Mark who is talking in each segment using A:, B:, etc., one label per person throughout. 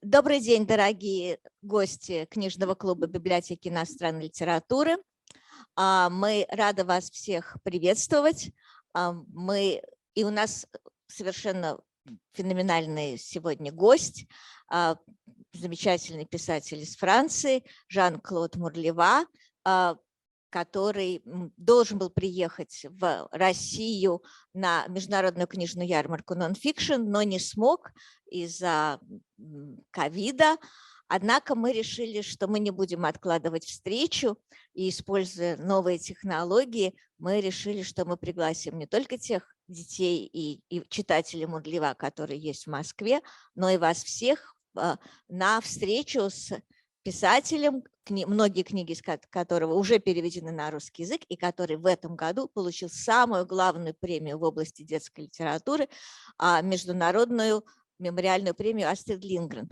A: Добрый день, дорогие гости книжного клуба библиотеки иностранной литературы. Мы рады вас всех приветствовать. И у нас совершенно феноменальный сегодня гость, замечательный писатель из Франции Жан-Клод Мурлева, который должен был приехать в Россию на международную книжную ярмарку «Нонфикшн», но не смог из-за ковида. Однако мы решили, что мы не будем откладывать встречу, и, используя новые технологии, мы решили, что мы пригласим не только тех детей и читателей Мурлева, которые есть в Москве, но и вас всех на встречу с писателем, многие книги из которого уже переведены на русский язык, и который в этом году получил самую главную премию в области детской литературы, международную мемориальную премию Астрид Линдгрен.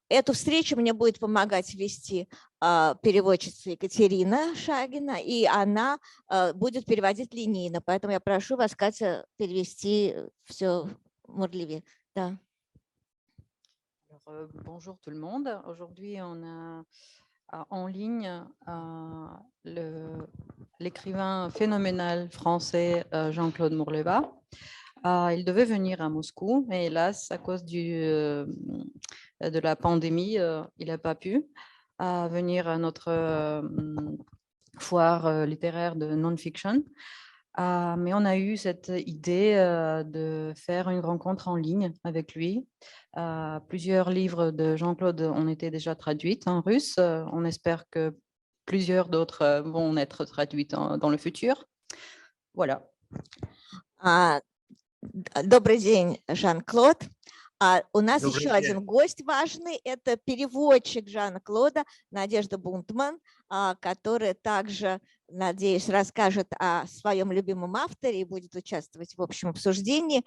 A: Эту встречу мне будет помогать вести переводчица Екатерина Шагина, и она будет переводить линейно, поэтому я прошу вас, Катя, перевести все в Мурлеве. Да.
B: Bonjour tout le monde. Aujourd'hui, on a en ligne l'écrivain phénoménal français Jean-Claude Mourleva. Il devait venir à Moscou, mais hélas, à cause de la pandémie, il n'a pas pu venir à notre foire littéraire de non-fiction. Mais on a eu cette idée de faire une rencontre en ligne avec lui. Plusieurs livres de Jean-Claude ont été déjà traduits en russe. On espère que plusieurs d'autres vont être traduits dans le futur. Voilà.
A: Добрый день, Жан-Клод. У нас
C: Добрый
A: еще
C: день.
A: один гость важный. Это переводчик Жана-Клода Надежда Бунтман, которая также, надеюсь, расскажет о своем любимом авторе и будет участвовать в общем обсуждении.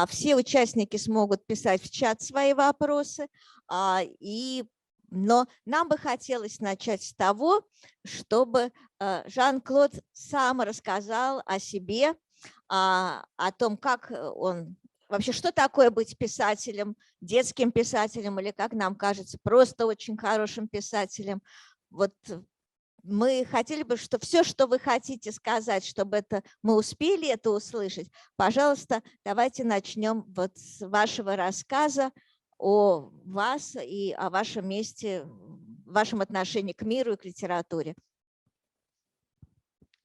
A: Все участники смогут писать в чат свои вопросы. Но нам бы хотелось начать с того, чтобы Жан-Клод сам рассказал о себе, о том, как он вообще, что такое быть писателем, детским писателем или, как нам кажется, просто очень хорошим писателем. Вот мы хотели бы, что все, что вы хотите сказать, чтобы мы успели это услышать, пожалуйста, давайте начнем вот с вашего рассказа о вас и о вашем месте, вашем отношении к миру и к литературе.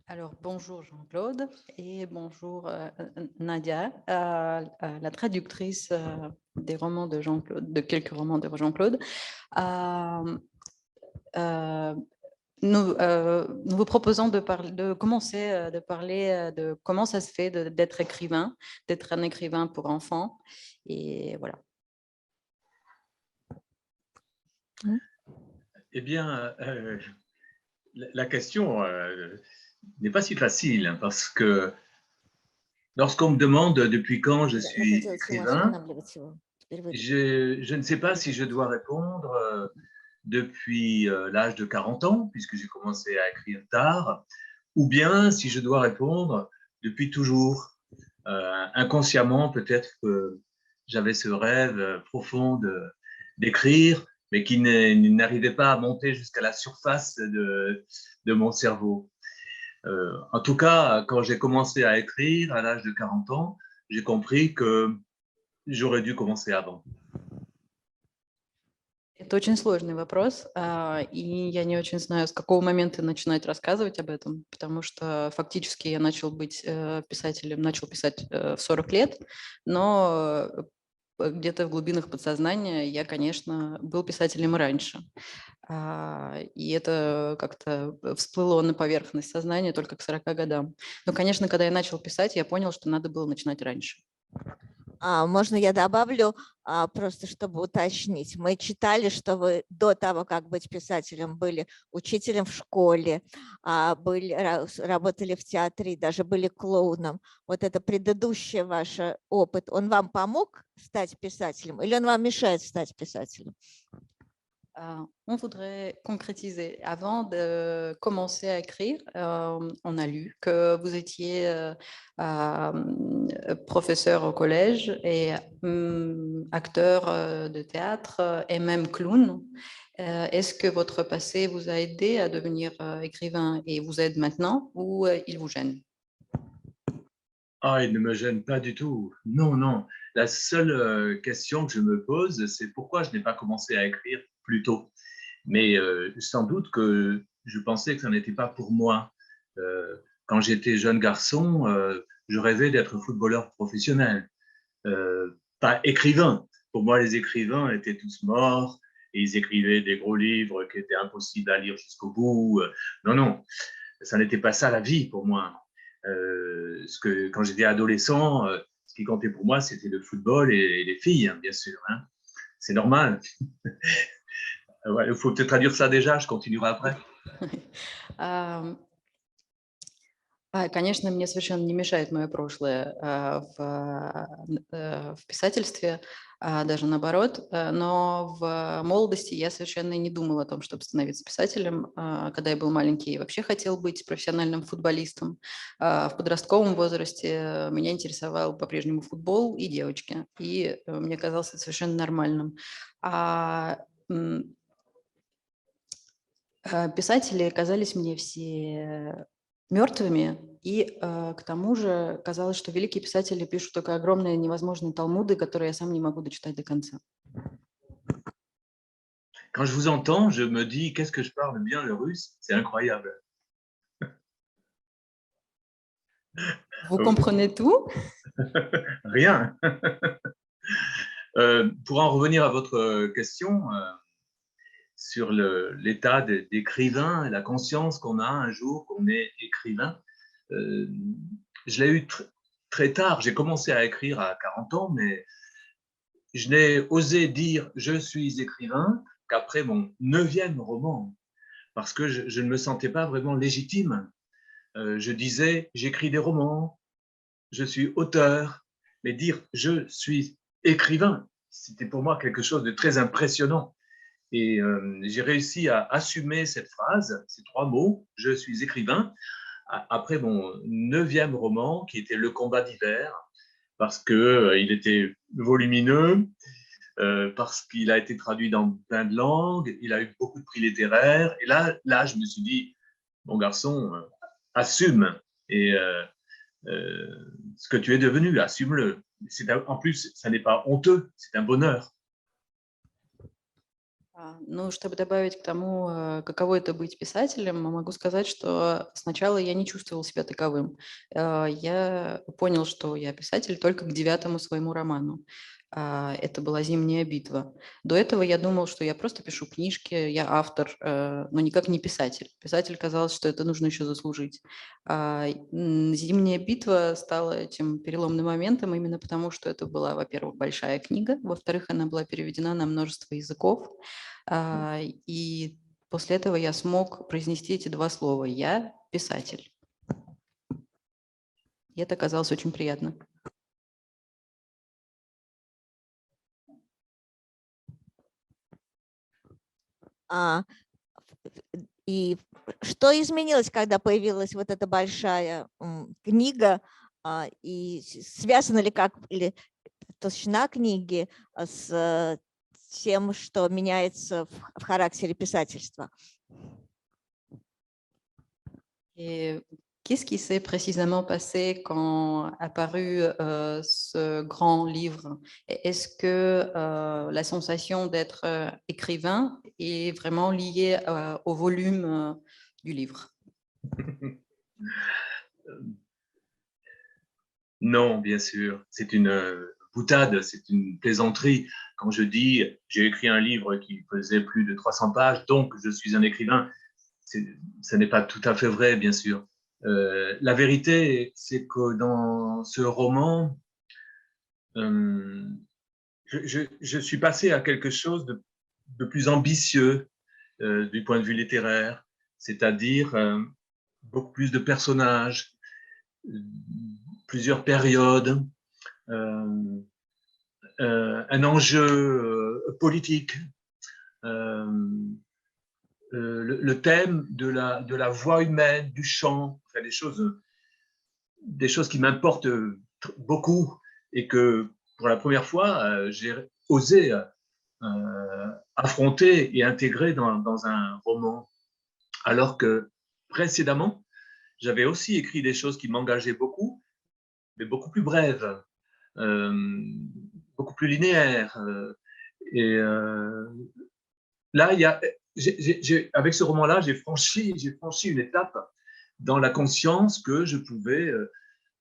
B: Alors, bonjour Jean-Claude et bonjour Nadia, la traductrice des romans de Jean-Claude, de quelques romans de Jean-Claude. Nous vous proposons de commencer de parler de comment ça se fait d'être écrivain, d'être un écrivain pour enfants. Et voilà.
C: Eh bien, la question n'est pas si facile, parce que lorsqu'on me demande depuis quand je suis écrivain, je ne sais pas si je dois répondre depuis l'âge de 40 ans, puisque j'ai commencé à écrire tard, ou bien si je dois répondre depuis toujours. Inconsciemment, peut-être que j'avais ce rêve profond d'écrire, mais qui n'arrivait pas à monter jusqu'à la surface de mon cerveau. En tout cas, quand j'ai commencé à écrire à l'âge de 40 ans, j'ai compris que j'aurais dû commencer avant.
B: Это очень сложный вопрос, и я не очень знаю, с какого момента начинать рассказывать об этом, потому что фактически я начал быть писателем, начал писать в 40 лет, но где-то в глубинах подсознания я, конечно, был писателем и раньше. И это как-то всплыло на поверхность сознания только к 40 годам. Но, конечно, когда я начал писать, я понял, что надо было начинать раньше.
A: Можно я добавлю, просто чтобы уточнить. Мы читали, что вы до того, как быть писателем, были учителем в школе, работали в театре, даже были клоуном. Вот это предыдущий ваш опыт, он вам помог стать писателем или он вам мешает стать писателем?
B: On voudrait concrétiser. Avant de commencer à écrire, on a lu que vous étiez professeur au collège et acteur de théâtre et même clown. Est-ce que votre passé vous a aidé à devenir écrivain et vous aide maintenant ou il vous gêne?
C: Ah, il ne me gêne pas du tout. Non, non. La seule question que je me pose, c'est pourquoi je n'ai pas commencé à écrire plus tôt. Mais sans doute que je pensais que ça n'était pas pour moi. Quand j'étais jeune garçon, je rêvais d'être footballeur professionnel, pas écrivain. Pour moi, les écrivains étaient tous morts et ils écrivaient des gros livres qui étaient impossibles à lire jusqu'au bout. Non, non, ça n'était pas ça la vie pour moi. Quand j'étais adolescent, ce qui comptait pour moi, c'était le football et les filles, hein, bien sûr. Hein. C'est normal. Ouais, il faut peut-être traduire ça déjà, je continuerai après.
B: Конечно, мне совершенно не мешает мое прошлое в писательстве, даже наоборот, но в молодости я совершенно не думала о том, чтобы становиться писателем. Когда я был маленький, я вообще хотел быть профессиональным футболистом. В подростковом возрасте меня интересовал по-прежнему футбол и девочки, и мне казалось это совершенно нормальным. Писатели казались мне все мертвыми, и к тому же казалось, что великие писатели пишут только огромные невозможные талмуды, которые я сам не могу дочитать до конца.
C: Quand je vous entends, je me dis, qu'est-ce que je parle bien le russe? C'est incroyable.
B: Vous comprenez tout?
C: Rien. Pour en revenir à votre question sur l'état d'écrivain, la conscience qu'on a un jour qu'on est écrivain, je l'ai eu très tard. J'ai commencé à écrire à 40 ans, mais je n'ai osé dire « je suis écrivain » qu'après mon 9e roman, parce que je ne me sentais pas vraiment légitime. Je disais « j'écris des romans, je suis auteur », mais dire « je suis écrivain », c'était pour moi quelque chose de très impressionnant. Et j'ai réussi à assumer cette phrase, ces 3 mots, « je suis écrivain », après mon 9e roman, qui était « Le combat d'hiver », parce qu'il était volumineux, parce qu'il a été traduit dans plein de langues, il a eu beaucoup de prix littéraires. Et là je me suis dit, mon garçon, assume et ce que tu es devenu, assume-le. En plus, ça n'est pas honteux, c'est un bonheur.
B: Ну, чтобы добавить к тому, каково это быть писателем, могу сказать, что сначала я не чувствовал себя таковым. Я понял, что я писатель только к 9-му своему роману. Это была «Зимняя битва». До этого я думал, что я просто пишу книжки, я автор, но никак не писатель. Писатель казалось, что это нужно еще заслужить. «Зимняя битва» стала этим переломным моментом именно потому, что это была, во-первых, большая книга, во-вторых, она была переведена на множество языков. И после этого я смог произнести эти 2 слова «я писатель». И это оказалось очень приятно.
A: И что изменилось, когда появилась вот эта большая книга, и связана ли или толщина книги с тем, что меняется в характере писательства?
B: Et qu'est-ce qui s'est précisément passé quand apparu ce grand livre? Est-ce que la sensation d'être écrivain est vraiment liée au volume du livre?
C: Non, bien sûr, c'est une boutade, c'est une plaisanterie. Quand je dis j'ai écrit un livre qui faisait plus de 300 pages, donc je suis un écrivain, ce n'est pas tout à fait vrai, bien sûr. La vérité, c'est que dans ce roman, je suis passé à quelque chose de plus ambitieux du point de vue littéraire, c'est-à-dire beaucoup plus de personnages, plusieurs périodes, un enjeu politique, le thème de la voix humaine, du chant, enfin, des choses qui m'importent beaucoup et que pour la première fois, j'ai osé affronter et intégrer dans un roman. Alors que précédemment, j'avais aussi écrit des choses qui m'engageaient beaucoup, mais beaucoup plus brèves, beaucoup plus linéaires. Et là, avec ce roman-là, j'ai franchi une étape dans la conscience que je pouvais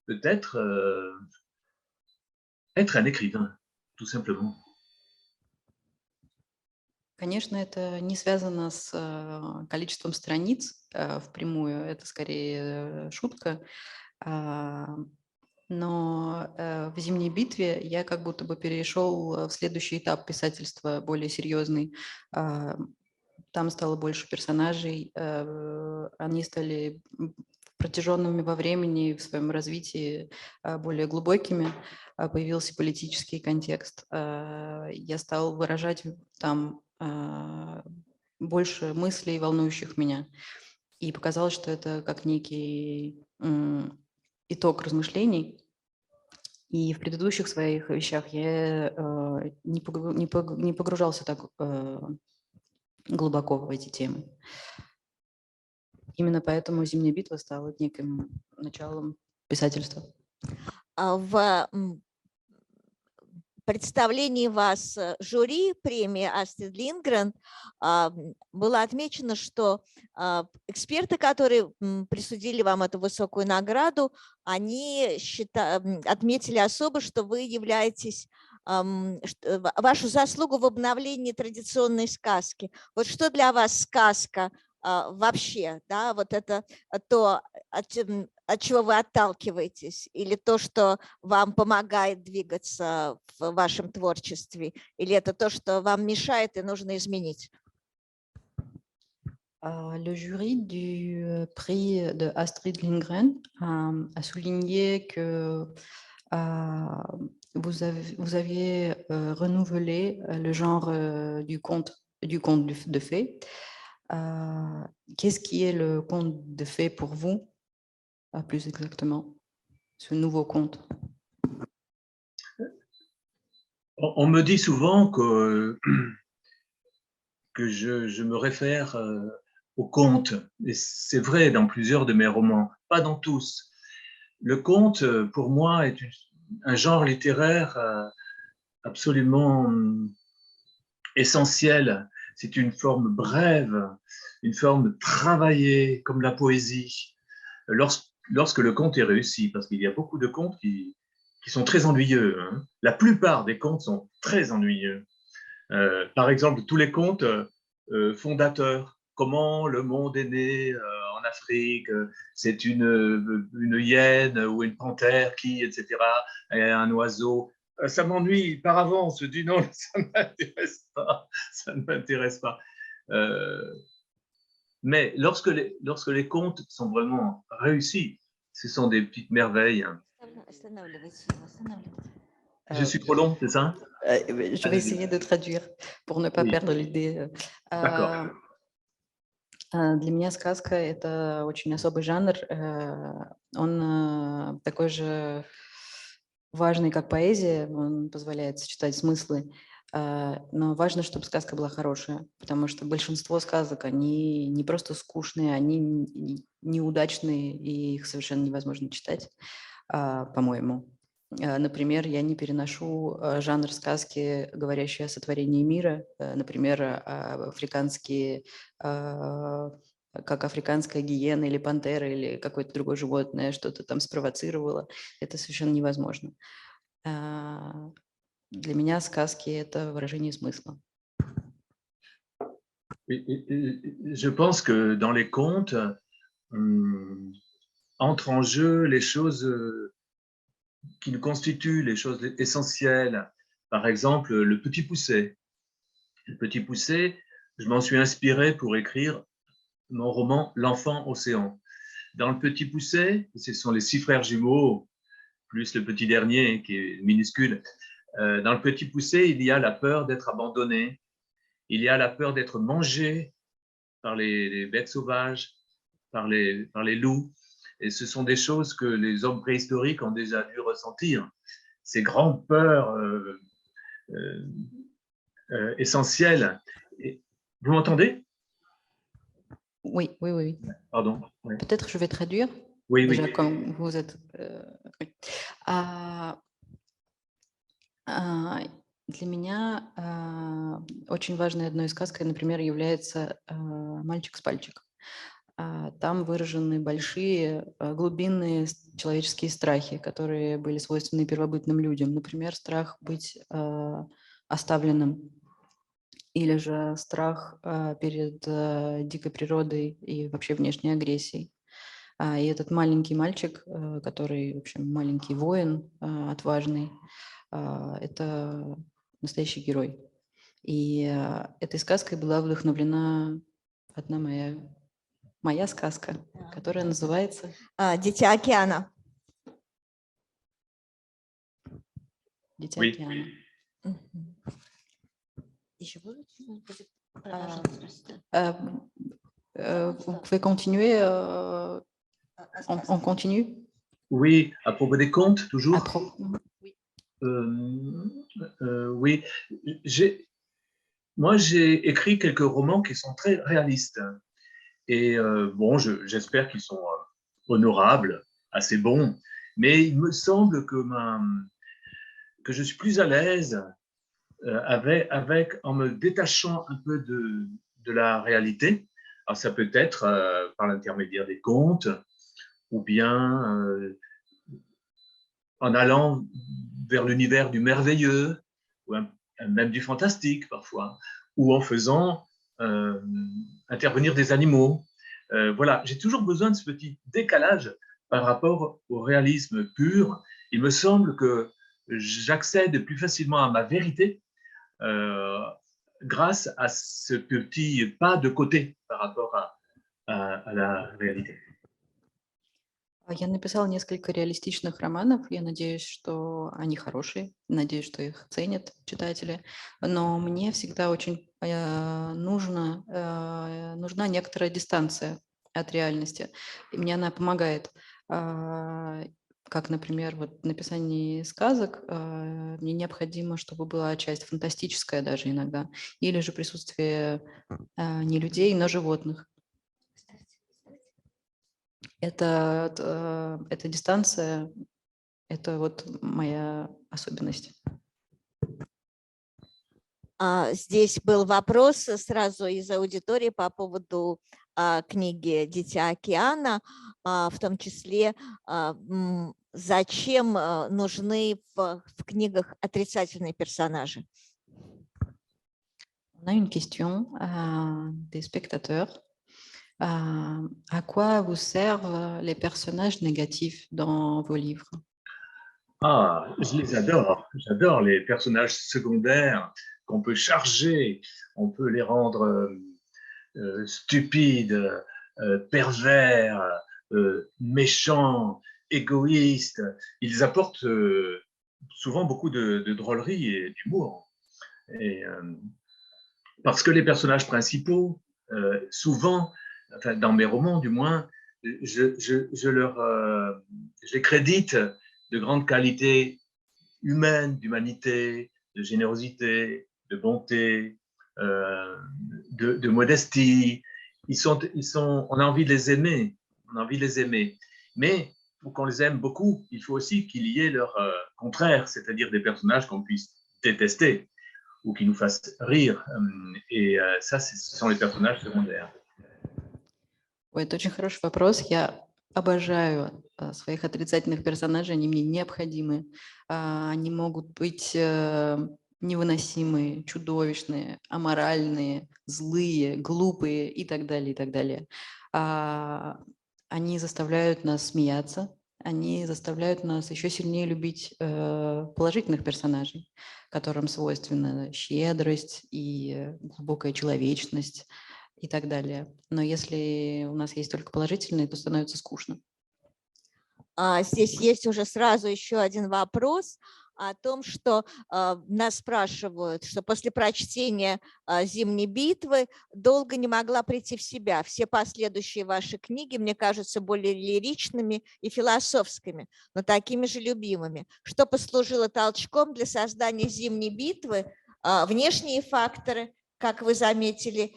C: peut-être être un écrivain, tout simplement.
B: Конечно, это не связано с количеством страниц впрямую, это скорее шутка. Но в «Зимней битве» я как будто бы перешел в следующий этап писательства, более серьезный. Там стало больше персонажей, они стали протяженными во времени, в своем развитии более глубокими, появился политический контекст. Я стал выражать там больше мыслей, волнующих меня. И показалось, что это как некий итог размышлений. И в предыдущих своих вещах я не погружался так глубоко в эти темы. Именно поэтому «Зимняя битва» стала неким началом писательства.
A: В представлении вас жюри премии Астрид Линдгрен было отмечено, что эксперты, которые присудили вам эту высокую награду, они отметили особо, что вы являетесь вашу заслугу в обновлении традиционной сказки. Вот что для вас сказка вообще, да, вот это то, от чего вы отталкиваетесь, или то, что вам помогает двигаться в вашем творчестве, или это то, что вам мешает и нужно изменить?
B: Le jury du prix de Astrid Lindgren a souligné que vous aviez renouvelé le genre du conte de fées. Qu'est-ce qui est le conte de fées pour vous, plus exactement, ce nouveau conte?
C: On me dit souvent que je me réfère au conte, et c'est vrai dans plusieurs de mes romans, pas dans tous. Le conte, pour moi, est un genre littéraire absolument essentiel. C'est une forme brève, une forme travaillée, comme la poésie, lorsque le conte est réussi, parce qu'il y a beaucoup de contes qui sont très ennuyeux. Hein. La plupart des contes sont très ennuyeux. Par exemple, tous les contes fondateurs, comment le monde est né en Afrique, c'est une hyène ou une panthère qui, etc., et un oiseau. Ça m'ennuie par avance. Je dis non, ça ne m'intéresse pas. Ça ne m'intéresse pas. Mais lorsque les contes sont vraiment réussis, ce sont des petites merveilles. Je suis trop long, c'est ça?
B: Je vais essayer de traduire pour ne pas perdre l'idée.
C: D'accord.
B: Для меня сказка – это очень особый жанр. Он такой же важный, как поэзия. Он позволяет сочетать смыслы. Но важно, чтобы сказка была хорошая, потому что большинство сказок, они не просто скучные, они неудачные, и их совершенно невозможно читать, по-моему. Например, я не переношу жанр сказки, говорящий о сотворении мира. Например, как африканская гиена или пантера или какое-то другое животное что-то там спровоцировало. Это совершенно невозможно. Для меня сказки – это выражение смысла.
C: Je pense que dans les contes, entrent en jeu les choses qui nous constituent, les choses essentielles. Par exemple, le Petit Poucet. Le Petit Poucet, je m'en suis inspiré pour écrire mon roman L'Enfant Océan. Dans le Petit Poucet, ce sont les 6 frères jumeaux, plus le petit dernier qui est minuscule. Dans le Petit Poucet, il y a la peur d'être abandonné. il y a la peur d'être mangé par les bêtes sauvages, par les loups. Et ce sont des choses que les hommes préhistoriques ont déjà dû ressentir. Ces grandes peurs essentielles. Et, vous m'entendez?
B: Oui, oui, oui.
C: Pardon. Oui.
B: Peut-être je vais traduire.
C: Oui,
B: Déjà,
C: oui.
B: quand vous êtes... oui. Для меня очень важной одной сказкой, например, является «Мальчик с пальчик». Там выражены большие глубинные человеческие страхи, которые были свойственны первобытным людям. Например, страх быть оставленным или же страх перед дикой природой и вообще внешней агрессией. И этот маленький мальчик, который, в общем, маленький воин, отважный, это настоящий герой. И этой сказкой была вдохновлена одна моя сказка, которая называется
A: «Дитя океана».
B: «Дитя океана». Vous pouvez continuer on continue?
C: Oui, à propos des contes, toujours. Oui, moi j'ai écrit quelques romans qui sont très réalistes. Et bon, j'espère qu'ils sont honorables, assez bons. Mais il me semble que je suis plus à l'aise en me détachant un peu de la réalité. Alors ça peut être par l'intermédiaire des contes, ou bien en allant vers l'univers du merveilleux, ou même du fantastique parfois, ou en faisant intervenir des animaux. Voilà, j'ai toujours besoin de ce petit décalage par rapport au réalisme pur. Il me semble que j'accède plus facilement à ma vérité grâce à ce petit pas de côté par rapport à la réalité.
B: Я написала несколько реалистичных романов. Я надеюсь, что они хорошие. Надеюсь, что их ценят читатели. Но мне всегда очень нужна некоторая дистанция от реальности. И мне она помогает. Как, например, вот в написании сказок мне необходимо, чтобы была часть фантастическая даже иногда. Или же присутствие не людей, но животных. Эта дистанция, это вот моя особенность.
A: Здесь был вопрос сразу из аудитории по поводу книги «Дитя океана», в том числе, зачем нужны в книгах отрицательные персонажи.
B: On a une question des spectateurs. À quoi vous servent les personnages négatifs dans vos livres?
C: Ah, je les adore. J'adore les personnages secondaires qu'on peut charger. On peut les rendre stupides, pervers, méchants, égoïstes. Ils apportent souvent beaucoup de drôlerie et d'humour. Et parce que les personnages principaux, souvent, enfin, dans mes romans du moins, je les crédite de grandes qualités humaines, d'humanité, de générosité, de bonté, de modestie. On a envie de les aimer, Mais pour qu'on les aime beaucoup, il faut aussi qu'il y ait leur contraire, c'est-à-dire des personnages qu'on puisse détester ou qui nous fassent rire. Et ça, ce sont les personnages secondaires.
B: Ой, это очень хороший вопрос. Я обожаю своих отрицательных персонажей, они мне необходимы. Они могут быть невыносимые, чудовищные, аморальные, злые, глупые и так далее, и так далее. Они заставляют нас смеяться, они заставляют нас еще сильнее любить положительных персонажей, которым свойственна щедрость и глубокая человечность и так далее. Но если у нас есть только положительные, то становится скучно.
A: Здесь есть уже сразу еще один вопрос. о том, что нас спрашивают, что после прочтения «Зимней битвы» долго не могла прийти в себя. Все последующие ваши книги, мне кажутся, более лиричными и философскими, но такими же любимыми. Что послужило толчком для создания «Зимней битвы»? Внешние факторы, как вы заметили,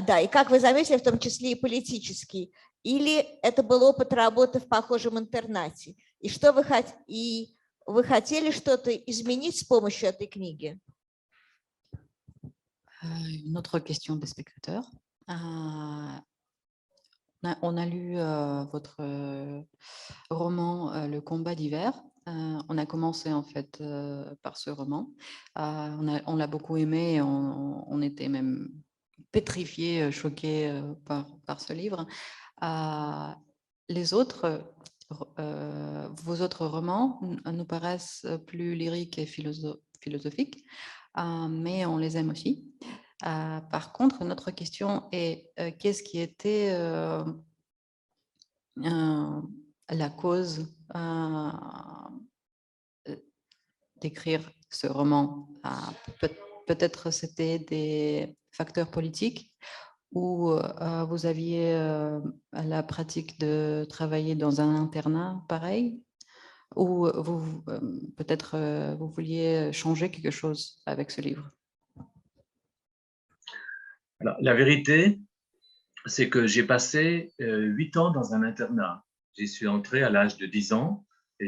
A: да, и как вы заметили, в том числе и политические. Или это был опыт работы в похожем интернате? И что вы хотели что-то изменить с помощью этой книги?
B: Une autre question des spectateurs. On a lu votre roman Le combat d'hiver. On a commencé en fait par ce roman. On l'a beaucoup aimé. On était même pétrifiés, choqués par ce livre. Les autres, vos autres romans nous paraissent plus lyriques et philosophiques, mais on les aime aussi. Par contre, notre question est qu'est-ce qui était la cause d'écrire ce roman? Peut-être c'était des facteurs politiques ou vous aviez la pratique de travailler dans un internat pareil, ou peut-être vous vouliez changer quelque chose avec ce livre?
C: Alors, la vérité, c'est que j'ai passé 8 ans dans un internat. J'y suis entré à l'âge de 10 ans et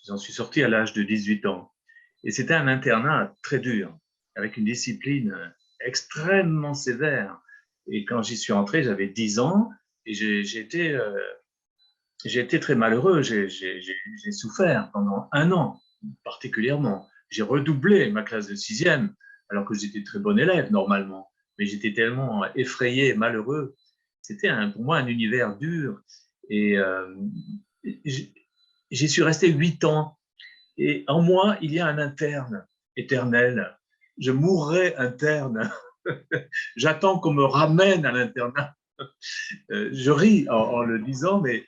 C: j'en suis sorti à l'âge de 18 ans. Et c'était un internat très dur, avec une discipline extrêmement sévère. Et quand j'y suis entré, j'avais 10 ans et j'ai été très malheureux. J'ai souffert pendant 1 an, particulièrement. J'ai redoublé ma classe de 6e, alors que j'étais très bon élève normalement. Mais j'étais tellement effrayé, malheureux. C'était pour moi un univers dur. Et j'y suis resté 8 ans. Et en moi, il y a un interne éternel. Je mourrai interne. J'attends qu'on me ramène à l'internat. Je ris en le disant, mais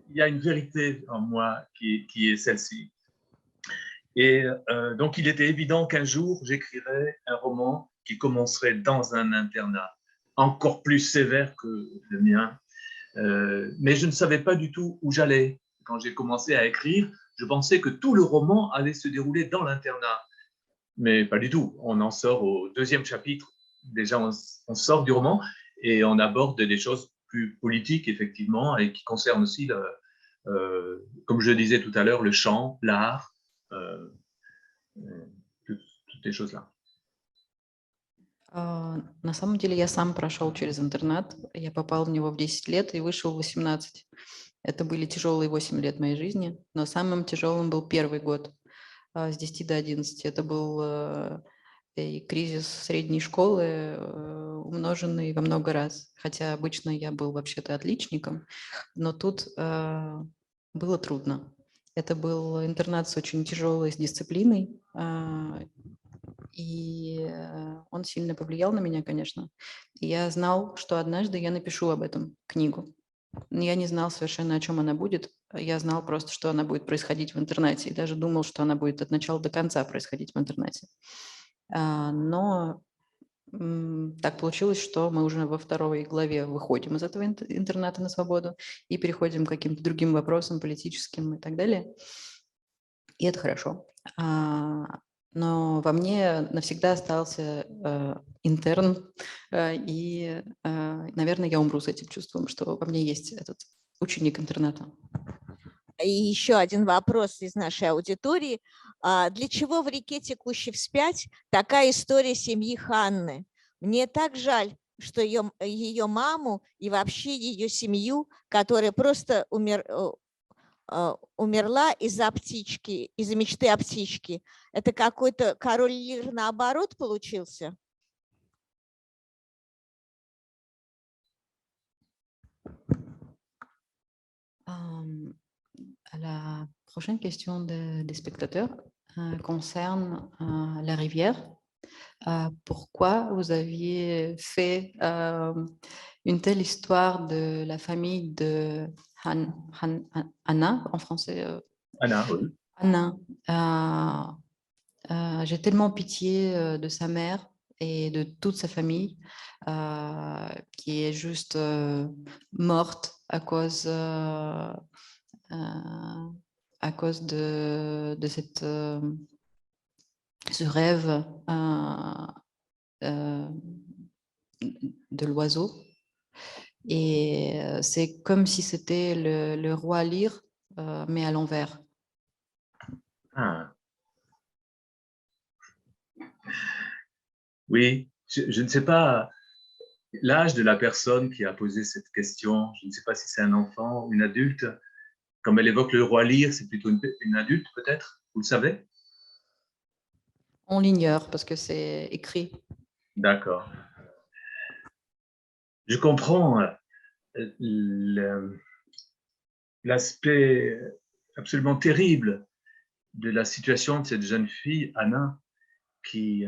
C: il y a une vérité en moi qui est celle-ci. Et donc, il était évident qu'un jour, j'écrirais un roman qui commencerait dans un internat, encore plus sévère que le mien. Mais je ne savais pas du tout où j'allais. Quand j'ai commencé à écrire, je pensais que tout le roman allait se dérouler dans l'internat. Mais pas du tout. On en sort au 2e chapitre. Déjà, on sort du roman et on aborde des choses plus politiques, effectivement, et qui concernent aussi, comme je le disais tout à l'heure, le chant, l'art, toutes ces choses-là.
B: На самом деле я сам прошел через интернат. Я попал в него в 10 лет и вышел в 18. Это были тяжелые 8 лет моей жизни, но самым тяжелым был первый год с 10 до 11. Это был и кризис средней школы, умноженный во много раз. Хотя обычно я был вообще-то отличником, но тут было трудно. Это был интернат с очень тяжелой дисциплиной, и он сильно повлиял на меня, конечно. И я знал, что однажды я напишу об этом книгу. Я не знал совершенно, о чем она будет. Я знал просто, что она будет происходить в интернате. И даже думал, что она будет от начала до конца происходить в интернате. Но так получилось, что мы уже во 2 главе выходим из этого интерната на свободу и переходим к каким-то другим вопросам, политическим и так далее. И это хорошо. Но во мне навсегда остался интерн, и, наверное, я умру с этим чувством, что во мне есть этот ученик интерната.
A: И еще один вопрос из нашей аудитории. Для чего в «Реке, текущей вспять» такая история семьи Ханны? Мне так жаль, что ее маму и вообще ее семью, которая просто умерла из-за птички, из-за мечты о птичке. Это какой-то король Лир наоборот получился?
B: La prochaine question des spectateurs concerne la rivière. Pourquoi vous aviez fait une telle histoire de la famille de Anna, en français
C: Anna, oui.
B: Anna, j'ai tellement pitié de sa mère et de toute sa famille qui est juste morte à cause de ce rêve de l'oiseau. Et c'est comme si c'était le roi Lear, mais à l'envers.
C: Ah. Oui, je ne sais pas l'âge de la personne qui a posé cette question. Je ne sais pas si c'est un enfant ou une adulte. Comme elle évoque le roi Lear, c'est plutôt une adulte peut-être, vous le savez?
B: On l'ignore parce que c'est écrit.
C: D'accord. Je comprends l'aspect absolument terrible de la situation de cette jeune fille, Anna, qui...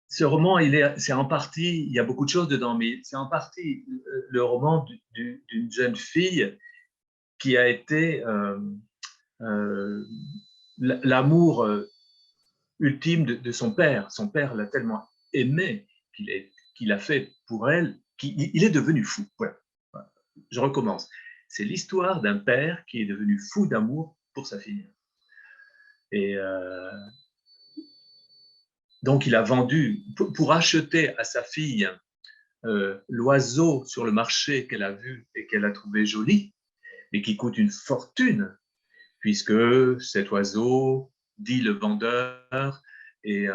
C: ce roman, c'est en partie, il y a beaucoup de choses dedans, mais c'est en partie le roman d'une jeune fille qui a été l'amour ultime de son père. Son père l'a tellement aimé qu'il a fait pour elle, qu'il est devenu fou. Voilà. Je recommence. C'est l'histoire d'un père qui est devenu fou d'amour pour sa fille. Et donc, il a vendu, pour acheter à sa fille l'oiseau sur le marché qu'elle a vu et qu'elle a trouvé joli, mais qui coûte une fortune, puisque cet oiseau, dit le vendeur, est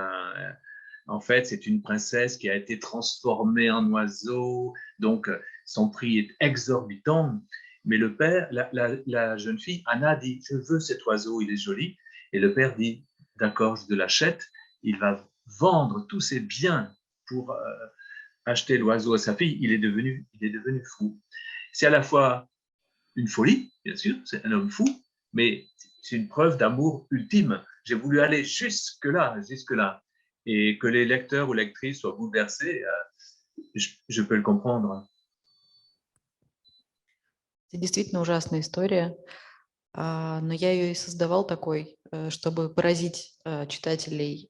C: en fait, c'est une princesse qui a été transformée en oiseau, donc son prix est exorbitant. Mais le père, la jeune fille, Anna, dit, je veux cet oiseau, il est joli. Et le père dit, d'accord, je te l'achète. Il va vendre tous ses biens pour acheter l'oiseau à sa fille. Il est devenu fou. C'est à la fois une folie, bien sûr, c'est un homme fou, mais c'est une preuve d'amour ultime. J'ai voulu aller jusque-là. Et que les lecteurs ou lectrices soient bouleversés, je peux le comprendre.
B: C'est действительно ужасная история, но я ее и создавал такой, чтобы поразить читателей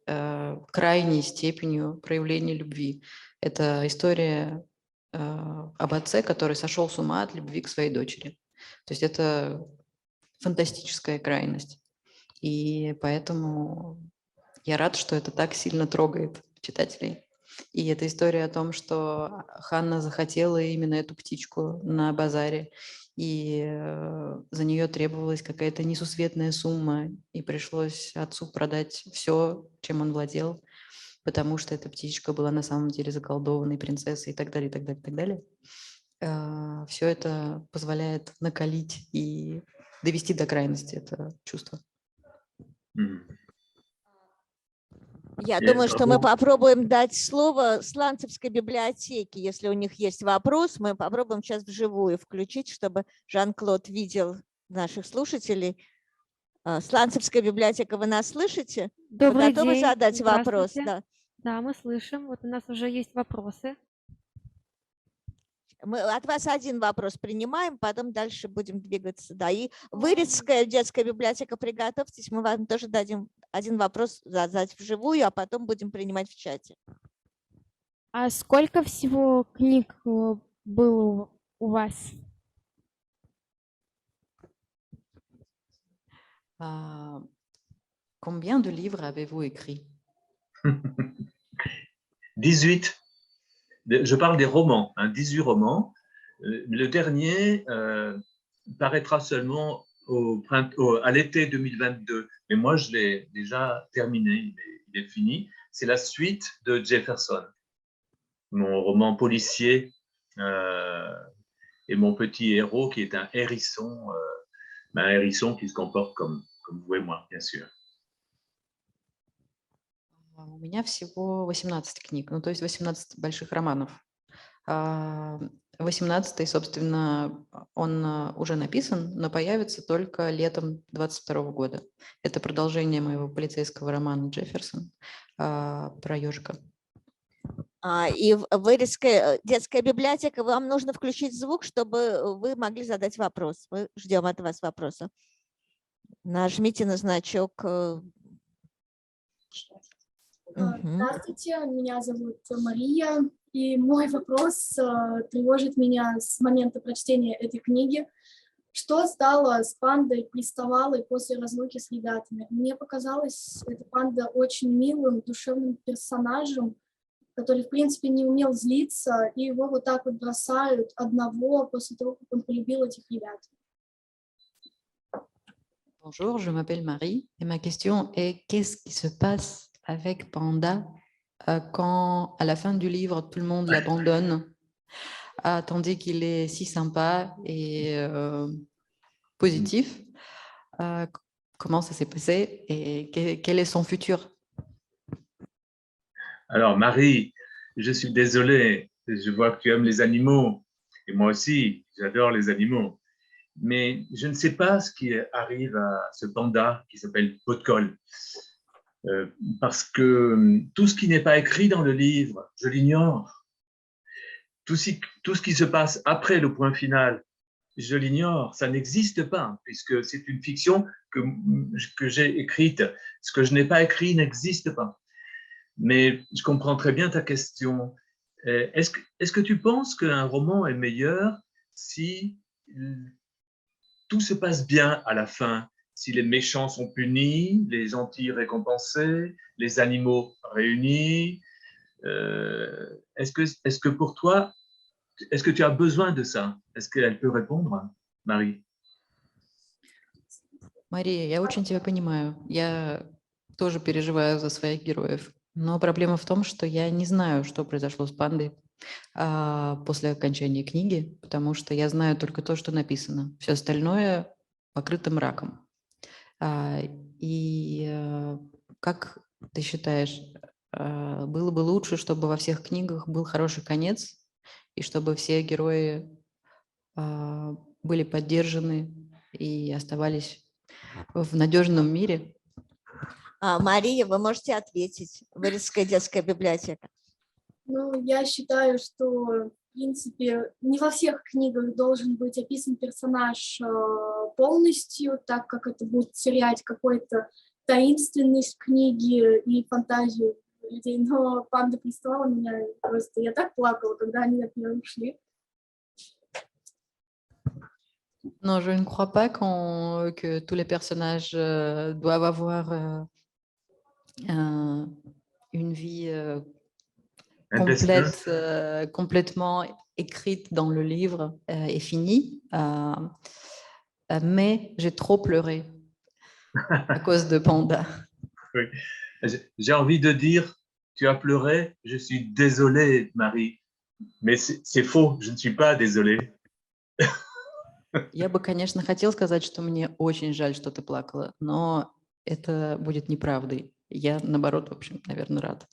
B: крайней степенью проявления любви. Это история об отце, который сошел с ума от любви к своей дочери. То есть это фантастическая крайность. И поэтому я рад, что это так сильно трогает читателей. И это история о том, что Ханна захотела именно эту птичку на базаре, и за нее требовалась какая-то несусветная сумма, и пришлось отцу продать все, чем он владел, потому что эта птичка была на самом деле заколдованной принцессой и так далее, и так далее, и так далее. Все это позволяет накалить и довести до крайности это чувство.
A: Я думаю, что мы попробуем дать слово Сланцевской библиотеке. Если у них есть вопрос, мы попробуем сейчас вживую включить, чтобы Жан-Клод видел наших слушателей. Сланцевская библиотека, вы нас слышите?
D: Добрый
A: вы готовы
D: день.
A: задать вопрос?
D: Да, мы слышим. Вот у нас уже есть вопросы.
A: Мы от вас один вопрос принимаем, потом дальше будем двигаться. Да. И Вырицкая детская библиотека, приготовьтесь, мы вам тоже дадим один вопрос задать вживую, а потом будем принимать в чате.
D: А сколько всего книг было у вас?
B: Combien de livres avez-vous écrit?
C: 18. Je parle des romans, 18 romans. Le dernier paraîtra seulement à l'été 2022. Mais moi, je l'ai déjà terminé, il est fini. C'est la suite de Jefferson, mon roman policier et mon petit héros qui est un hérisson qui se comporte comme vous et moi, bien sûr.
B: У меня всего 18 книг, ну то есть 18 больших романов. 18-й, собственно, он уже написан, но появится только летом 2022 года. Это продолжение моего полицейского романа «Джефферсон» про ежика.
A: И в вырезке «Детская библиотека» вам нужно включить звук, чтобы вы могли задать вопрос. Мы ждем от вас вопроса. Нажмите на значок.
E: Здравствуйте, меня зовут Мария, и мой вопрос тревожит меня с момента прочтения этой книги. Что стало с пандой Приставалой после разлуки с ребятами? Мне показалось, эта панда очень милым, душевным персонажем, который, в принципе, не умел злиться, и его вот так вот бросают одного после того, как он полюбил этих ребят.
B: Bonjour, je m'appelle Marie et ma question est qu'est-ce qui se passe avec Panda quand, à la fin du livre, tout le monde l'abandonne, tandis qu'il est si sympa et positif. Comment ça s'est passé et quel est son futur?
C: Alors, Marie, je suis désolé, je vois que tu aimes les animaux, et moi aussi, j'adore les animaux. Mais je ne sais pas ce qui arrive à ce panda qui s'appelle Pot-de-Colle. Parce que tout ce qui n'est pas écrit dans le livre, je l'ignore. Tout ce qui se passe après le point final, je l'ignore. Ça n'existe pas, puisque c'est une fiction que j'ai écrite. Ce que je n'ai pas écrit n'existe pas. Mais je comprends très bien ta question. Est-ce que tu penses qu'un roman est meilleur si tout se passe bien à la fin, si les méchants sont punis, les gentils récompensés, les animaux réunis? Est-ce que pour toi, est-ce que tu as besoin de ça? Est-ce qu'elle peut répondre, Marie?
B: Мария, я очень тебя понимаю. Я тоже переживаю за своих героев. Но проблема в том, что я не знаю, что произошло с пандой после окончания книги, потому что я знаю только то, что написано. Все остальное покрыто мраком. Как ты считаешь, было бы лучше, чтобы во всех книгах был хороший конец, и чтобы все герои были поддержаны и оставались в надежном мире?
A: Мария, вы можете ответить. Вырезская детская библиотека.
E: Ну, я считаю, что, в принципе, не во всех книгах должен быть описан персонаж полностью, так как это будет терять какую-то таинственность книги и фантазию людей. Но «Панда Приставала» меня просто... Я так плакала, когда они от нее ушли.
B: Non, je ne crois pas que tous les personnages doivent avoir une vie complète, complètement écrite dans le livre et finie. Mais j'ai trop pleuré à cause de Panda.
C: Oui. J'ai envie de dire, tu as pleuré, je suis désolé, Marie. Mais c'est faux, je ne suis pas désolé.
B: Я бы, конечно, хотела сказать, что мне очень жаль, что ты plakala, но это будет неправдой. Я, наоборот, в общем, наверное, рад.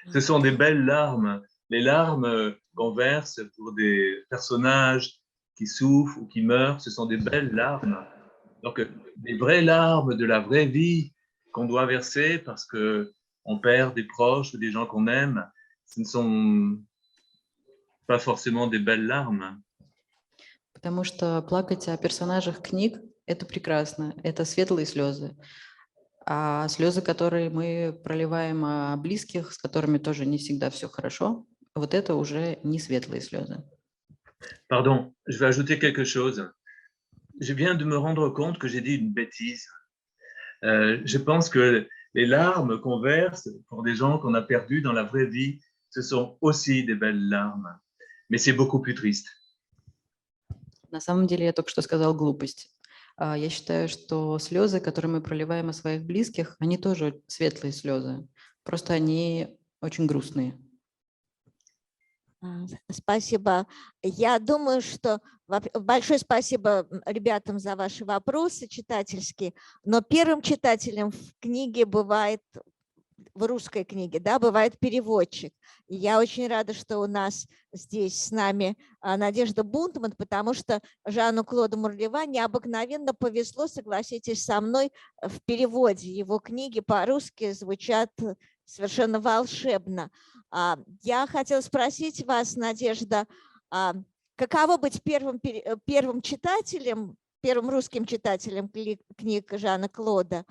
C: Ce sont des belles larmes. Les larmes qu'on verse pour des personnages qui souffrent ou qui meurent, ce sont des belles larmes. Donc, des vraies larmes de la vraie vie qu'on doit verser parce qu'on perd des proches ou des gens qu'on aime, ce ne sont pas forcément des belles larmes.
B: Потому что плакать о персонажах книг – это прекрасно, это светлые слезы. А слезы, которые мы проливаем о близких, с которыми тоже не всегда все хорошо, вот это уже не светлые слезы.
C: Pardon, je vais ajouter quelque chose. Je viens de me rendre compte que j'ai dit une bêtise. Je pense que les larmes qu'on verse pour des gens qu'on a perdus dans la vraie vie, ce sont aussi des belles larmes. Mais c'est beaucoup plus triste.
B: На самом деле я только что сказал глупость. Я считаю, что слезы, которые мы проливаем о своих близких, они тоже светлые слезы. Просто они очень грустные.
A: Спасибо. Я думаю, что большое спасибо ребятам за ваши вопросы читательские, но первым читателем в книге бывает в русской книге, да, бывает переводчик. И я очень рада, что у нас здесь с нами Надежда Бунтман, потому что Жану Клоду Мурлева необыкновенно повезло, согласитесь со мной, в переводе. Его книги по-русски звучат совершенно волшебно. Я хотела спросить вас, Надежда, каково быть первым читателем, первым русским читателем книг Жана Клода?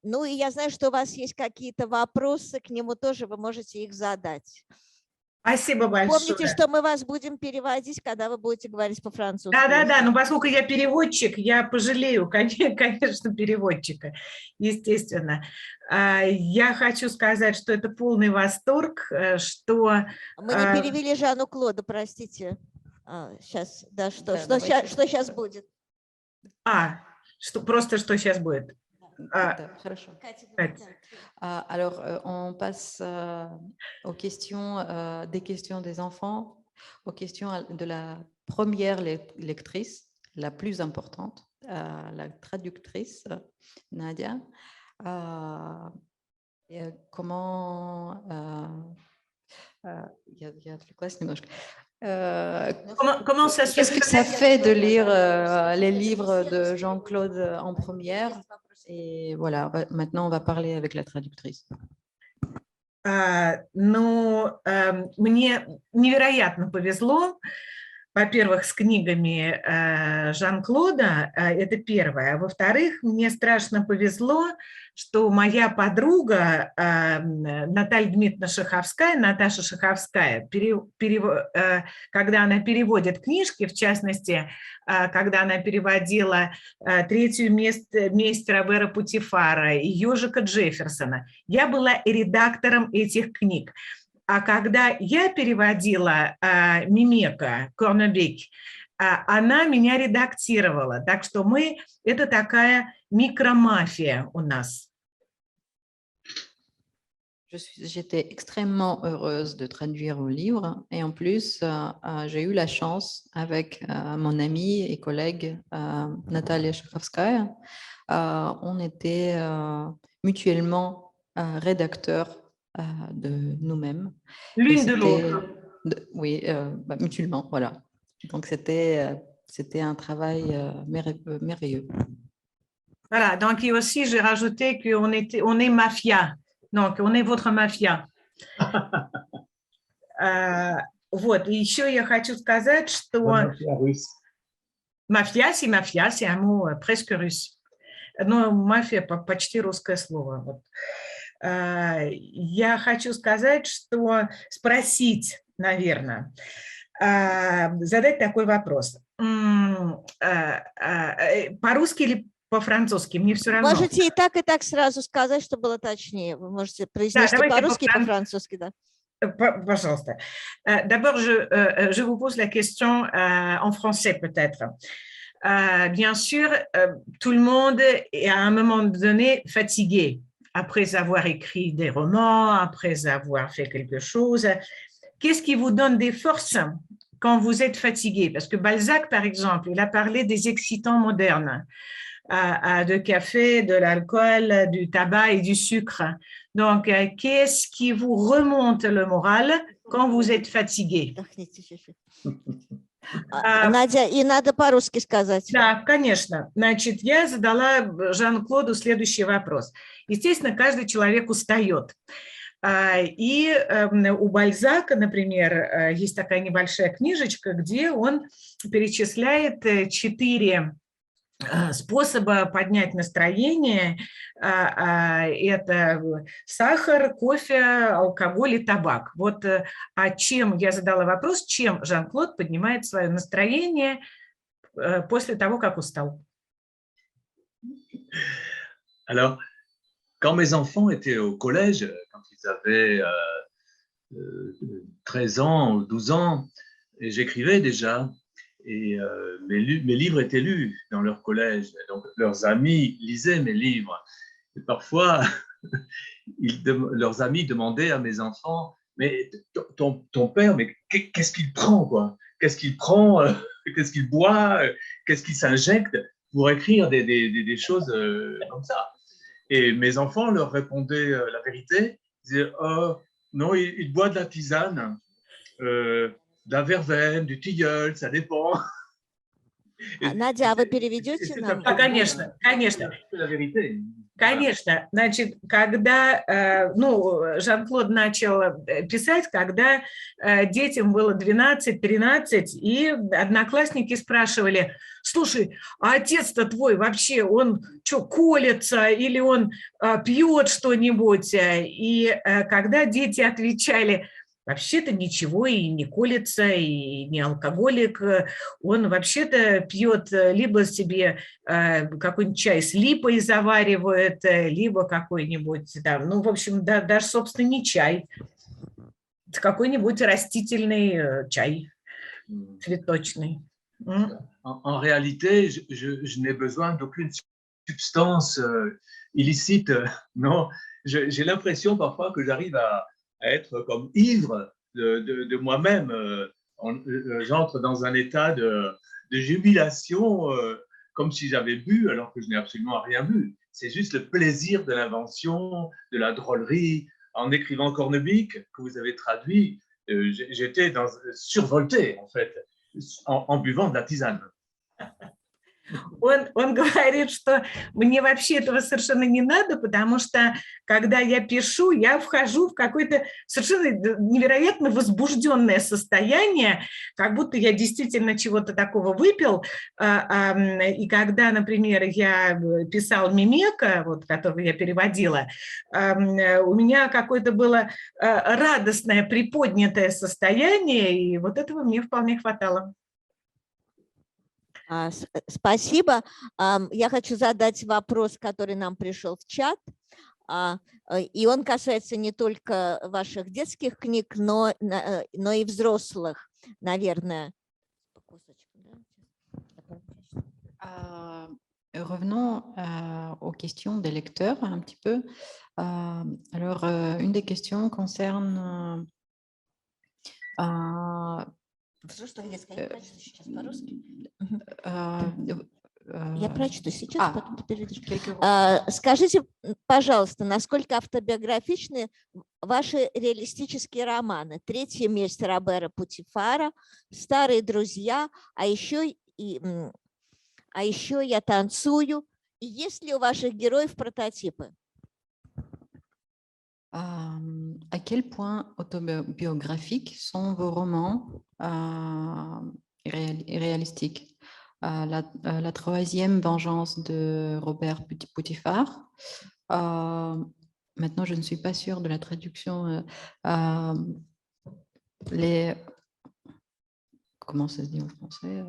A: Ну и я знаю, что у вас есть какие-то вопросы, к нему тоже вы можете их задать.
F: Спасибо большое.
A: Помните, что мы вас будем переводить, когда вы будете говорить по-французски.
F: Да, но поскольку я переводчик, я пожалею, конечно, переводчика, естественно. Я хочу сказать, что это полный восторг, что…
A: Мы не перевели Жанну Клода, простите. Сейчас, да, что сейчас будет?
F: Просто что сейчас будет.
B: Хорошо. Alors, on passe aux questions, des questions des enfants, aux questions de la première lectrice, la plus importante, la traductrice, Nadia. Comment… Я отвлеклась немножко.
F: Comment ça se fait?
B: Qu'est-ce que ça fait de lire les livres de Jean-Claude en première? Et voilà, maintenant on va parler avec la traductrice.
F: Мне невероятно повезло, во-первых, с книгами Жан-Клода, это первое. А во-вторых, мне страшно повезло, что моя подруга Наташа Шаховская, когда она переводит книжки, в частности, когда она переводила «Третью месть Робера Путифара» и «Ежика Джефферсона», я была редактором этих книг. А когда я переводила Мимека Корнебек, она меня редактировала. Так что это такая микромафия у нас.
B: J'étais extrêmement heureuse de traduire vos livres et en plus, j'ai eu la chance avec mon amie et collègue Natalia Shakhovskaya, on était mutuellement rédacteurs de nous-mêmes.
F: L'une de l'autre.
B: Oui, mutuellement, voilà. Donc, c'était un travail merveilleux.
F: Voilà, donc et aussi, j'ai rajouté qu'on est mafia. Donc, on est votre mafia. Вот, и еще я хочу сказать, что… Мафия, c'est un mot presque russe. Но мафия почти русское слово. Вот. Я хочу сказать, спросить, наверное, задать такой вопрос. По-русски или по-французски? Мне все равно.
A: Можете и так сразу сказать, чтобы было точнее. Вы можете произнести по-русски и по-французски, да.
F: Пожалуйста. D'abord, je vous pose la question en français peut-être. Bien sûr, tout le monde est à un moment donné fatigué après avoir écrit des romans, après avoir fait quelque chose. Qu'est-ce qui vous donne des forces quand vous êtes fatigué? Parce que Balzac, par exemple, il a parlé des excitants modernes, de café, de l'alcool, du tabac et du sucre. Donc, qu'est-ce qui vous remonte le moral quand vous êtes fatigué?
A: Надя, и надо по-русски сказать.
F: Да, конечно. Значит, я задала Жан-Клоду следующий вопрос. Естественно, каждый человек устает. И у Бальзака, например, есть такая небольшая книжечка, где он перечисляет 4 способа поднять настроение. Это сахар, кофе, алкоголь и табак. Вот чем я задала вопрос, чем Жан-Клод поднимает свое настроение после того, как устал.
C: Alors, quand mes enfants étaient au collège, quand ils avaient 13 ans ou 12 ans, et j'écrivais déjà, et mes livres étaient lus dans leur collège. Donc, leurs amis lisaient mes livres. Et parfois, leurs amis demandaient à mes enfants, mais ton père, mais qu'est-ce qu'il prend, quoi? Qu'est-ce qu'il prend? Qu'est-ce qu'il boit? Qu'est-ce qu'il s'injecte pour écrire des choses comme ça? Et mes enfants leur répondaient la vérité. Ils disaient, oh, non, il boit de la tisane, de la verveine, du tilleul, ça dépend.
A: Надя, а вы переведете нам?
F: Конечно, конечно.
C: La vérité.
F: Конечно, значит, когда Жан-Клод начал писать, когда детям было 12-13, и одноклассники спрашивали: слушай, а отец-то твой вообще, он что, колется или он пьет что-нибудь? И когда дети отвечали: вообще-то ничего и не колется, и не алкоголик, он вообще-то пьет либо себе какой-нибудь чай с липой заваривает, либо какой-нибудь там, ну, в общем, даже, собственно, не чай, какой-нибудь растительный чай цветочный.
C: En réalité, je n'ai besoin d'aucune substance illicite. Non, j'ai l'impression parfois que j'arrive à être comme ivre de moi-même. J'entre dans un état de jubilation comme si j'avais bu alors que je n'ai absolument rien bu. C'est juste le plaisir de l'invention, de la drôlerie. En écrivant Cornebic, que vous avez traduit, j'étais survolté en fait en buvant de la tisane.
F: Он говорит, что мне вообще этого совершенно не надо, потому что, когда я пишу, я вхожу в какое-то совершенно невероятно возбужденное состояние, как будто я действительно чего-то такого выпил. И когда, например, я писал Мимека, вот, которого я переводила, у меня какое-то было радостное, приподнятое состояние, и вот этого мне вполне хватало.
A: Спасибо. Я хочу задать вопрос, который нам пришел в чат. И он касается не только ваших детских книг, но и взрослых, наверное.
B: Revenons aux questions des lecteurs un petit peu. Alors, une des questions concerne...
A: Я прочту сейчас, потом ты переведешь. Скажите, пожалуйста, насколько автобиографичны ваши реалистические романы? «Третья месть» Робера Путифара, «Старые друзья», а еще «Я танцую». И есть ли у ваших героев прототипы?
B: À quel point autobiographiques sont vos romans réalistiques? La troisième vengeance de Robert Putiphar. Maintenant, je ne suis pas sûre de la traduction. Comment ça se dit en français?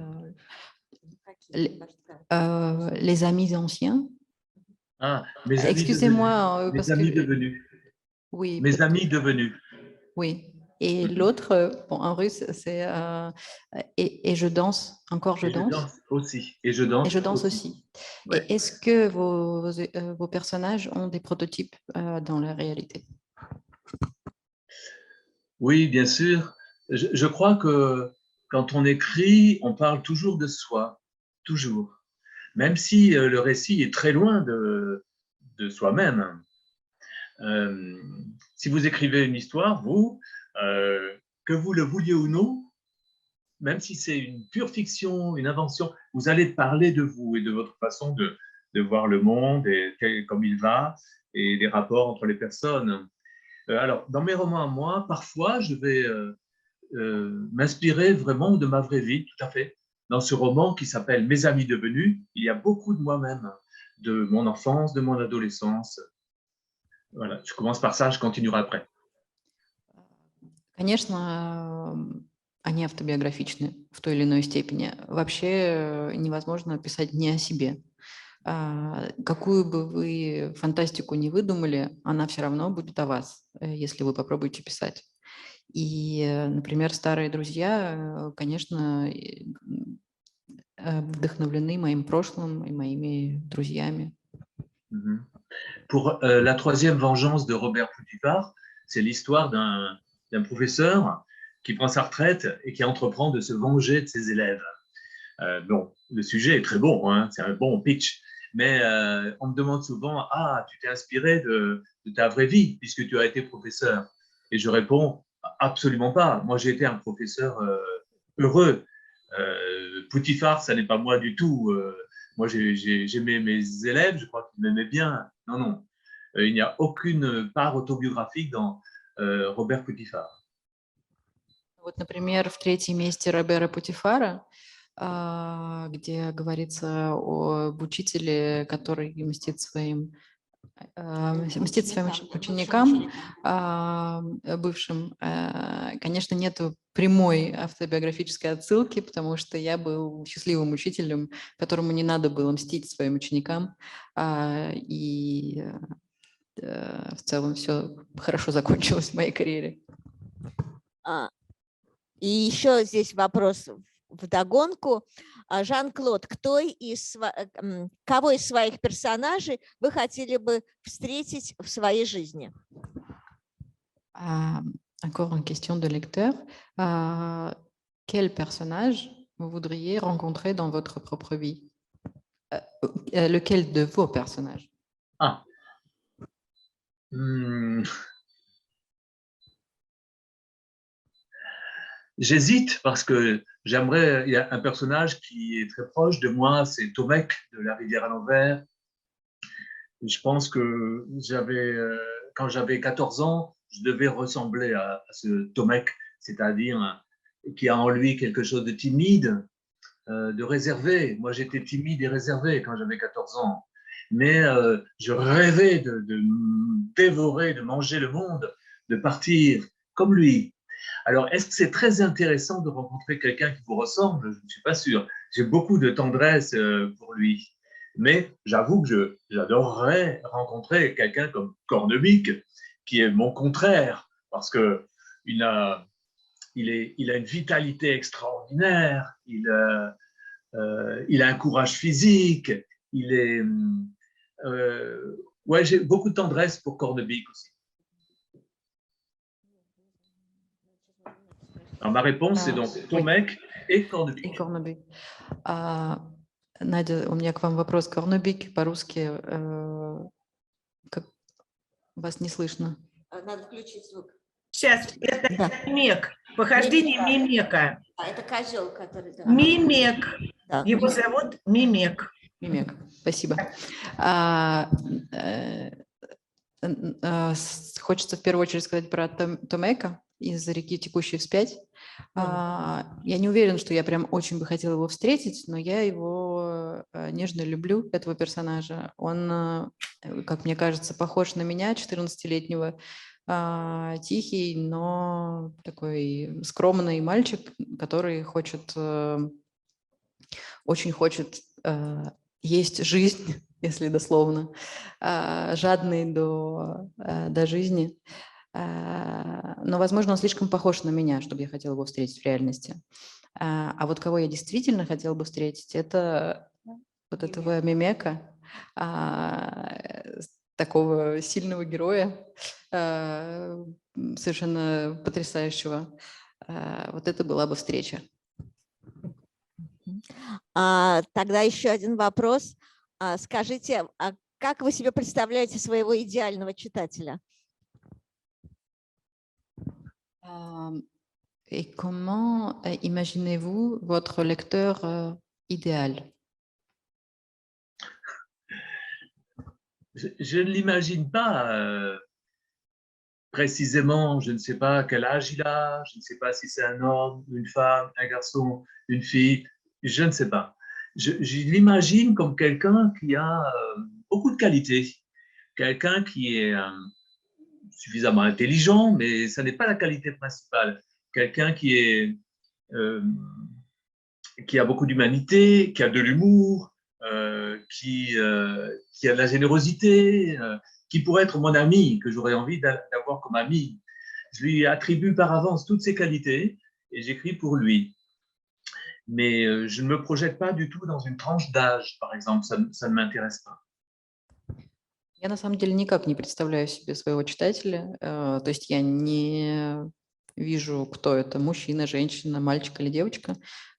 B: Les amis anciens.
C: Ah,
B: excusez-moi.
C: Mes amis devenus.
B: Oui.
C: Mes amis devenus.
B: Oui. Et l'autre, bon, en russe, c'est et je danse, encore je danse.
C: Je danse aussi. Et je danse.
B: Et je danse aussi. Ouais. Et est-ce que vos personnages ont des prototypes dans la réalité?
C: Oui, bien sûr. Je crois que quand on écrit, on parle toujours de soi, toujours. Même si le récit est très loin de soi-même. Si vous écrivez une histoire, vous, que vous le vouliez ou non, même si c'est une pure fiction, une invention, vous allez parler de vous et de votre façon de voir le monde et comme il va et des rapports entre les personnes. Alors, dans mes romans à moi, parfois, je vais m'inspirer vraiment de ma vraie vie, tout à fait. Dans ce roman qui s'appelle « Mes amis devenus », il y a beaucoup de moi-même, de mon enfance, de mon adolescence. Voilà, je commence par ça, je continuerai après.
B: Конечно, они автобиографичны в той или иной степени. Вообще невозможно писать не о себе. Какую бы вы фантастику ни выдумали, она все равно будет о вас, если вы попробуете писать. И, например, «Старые друзья», конечно, вдохновлены моим прошлым и моими друзьями.
C: Pour la troisième vengeance de Robert Putiphar, c'est l'histoire d'un professeur qui prend sa retraite et qui entreprend de se venger de ses élèves. Bon, le sujet est très bon, hein, c'est un bon pitch, Mais on me demande souvent, ah, tu t'es inspiré de ta vraie vie puisque tu as été professeur. Et je réponds, absolument pas. Moi, j'ai été un professeur heureux. Poutifar, ça n'est pas moi du tout. Moi, j'aimais mes élèves, je crois qu'ils m'aimaient bien. Non, non. Il n'y a aucune part autobiographique dans Робер Путифар.
B: Вот, например, в третьем месте Робера Путифара, где говорится об учителе, который мстит своим ученикам, бывшим. Конечно, нет прямой автобиографической отсылки, потому что я был счастливым учителем, которому не надо было мстить своим ученикам, и в целом все хорошо закончилось в моей карьере.
A: И еще здесь вопрос вдогонку. Жан-Клод, кого из своих персонажей вы хотели бы встретить в своей жизни?
B: Encore une question de lecteur. Quel personnage vous voudriez rencontrer dans votre propre vie? Lequel de vos personnages?
C: J'hésite parce que il y a un personnage qui est très proche de moi, c'est Tomek de La Rivière à l'envers. Je pense que quand j'avais 14 ans, je devais ressembler à ce Tomek, c'est-à-dire qui a en lui quelque chose de timide, de réservé. Moi, j'étais timide et réservé quand j'avais 14 ans. Mais je rêvais de dévorer, de manger le monde, de partir comme lui. Alors, est-ce que c'est très intéressant de rencontrer quelqu'un qui vous ressemble? Je ne suis pas sûr. J'ai beaucoup de tendresse pour lui. Mais j'avoue que j'adorerais rencontrer quelqu'un comme Cornebic, qui est mon contraire, parce qu'il a une vitalité extraordinaire, il a un courage physique, ouais, j'ai beaucoup de tendresse pour Cornebic aussi. Alors, ma réponse, c'est donc Tomek et Cornebic.
B: И Корнебик. Надя, у меня к вам вопрос. Корнебик по-русски, вас не слышно.
A: Надо включить звук.
F: Сейчас, это Мимек, похождение Мимека.
A: Это козел, который...
F: Мимек.
A: Да.
F: Его зовут Мимек.
B: Мимек, спасибо. Хочется в первую очередь сказать про Томека из «Реки, текущей вспять». Я не уверена, что я прям очень бы хотела его встретить, но я его нежно люблю, этого персонажа. Он, как мне кажется, похож на меня, 14-летнего, тихий, но такой скромный мальчик, который очень хочет есть жизнь, если дословно, жадный до жизни. Но, возможно, он слишком похож на меня, чтобы я хотела его встретить в реальности. А вот кого я действительно хотела бы встретить, это вот этого Мимека, такого сильного героя, совершенно потрясающего. Вот это была бы встреча.
A: Тогда еще один вопрос. Скажите, как вы себе представляете своего идеального читателя?
B: Et comment imaginez-vous votre lecteur idéal?
C: Je ne l'imagine pas précisément, je ne sais pas quel âge il a, je ne sais pas si c'est un homme, une femme, un garçon, une fille, je ne sais pas. Je l'imagine comme quelqu'un qui a beaucoup de qualités, quelqu'un qui est suffisamment intelligent, mais ça n'est pas la qualité principale. Quelqu'un qui a beaucoup d'humanité, qui a de l'humour, qui a de la générosité, qui pourrait être mon ami, que j'aurais envie d'avoir comme ami. Je lui attribue par avance toutes ces qualités et j'écris pour lui. Mais je ne me projette pas du tout dans une tranche d'âge, par exemple, ça ne m'intéresse pas.
B: Я на самом деле никак не представляю себе своего читателя, то есть я не вижу, кто это, мужчина, женщина, мальчик или девочка.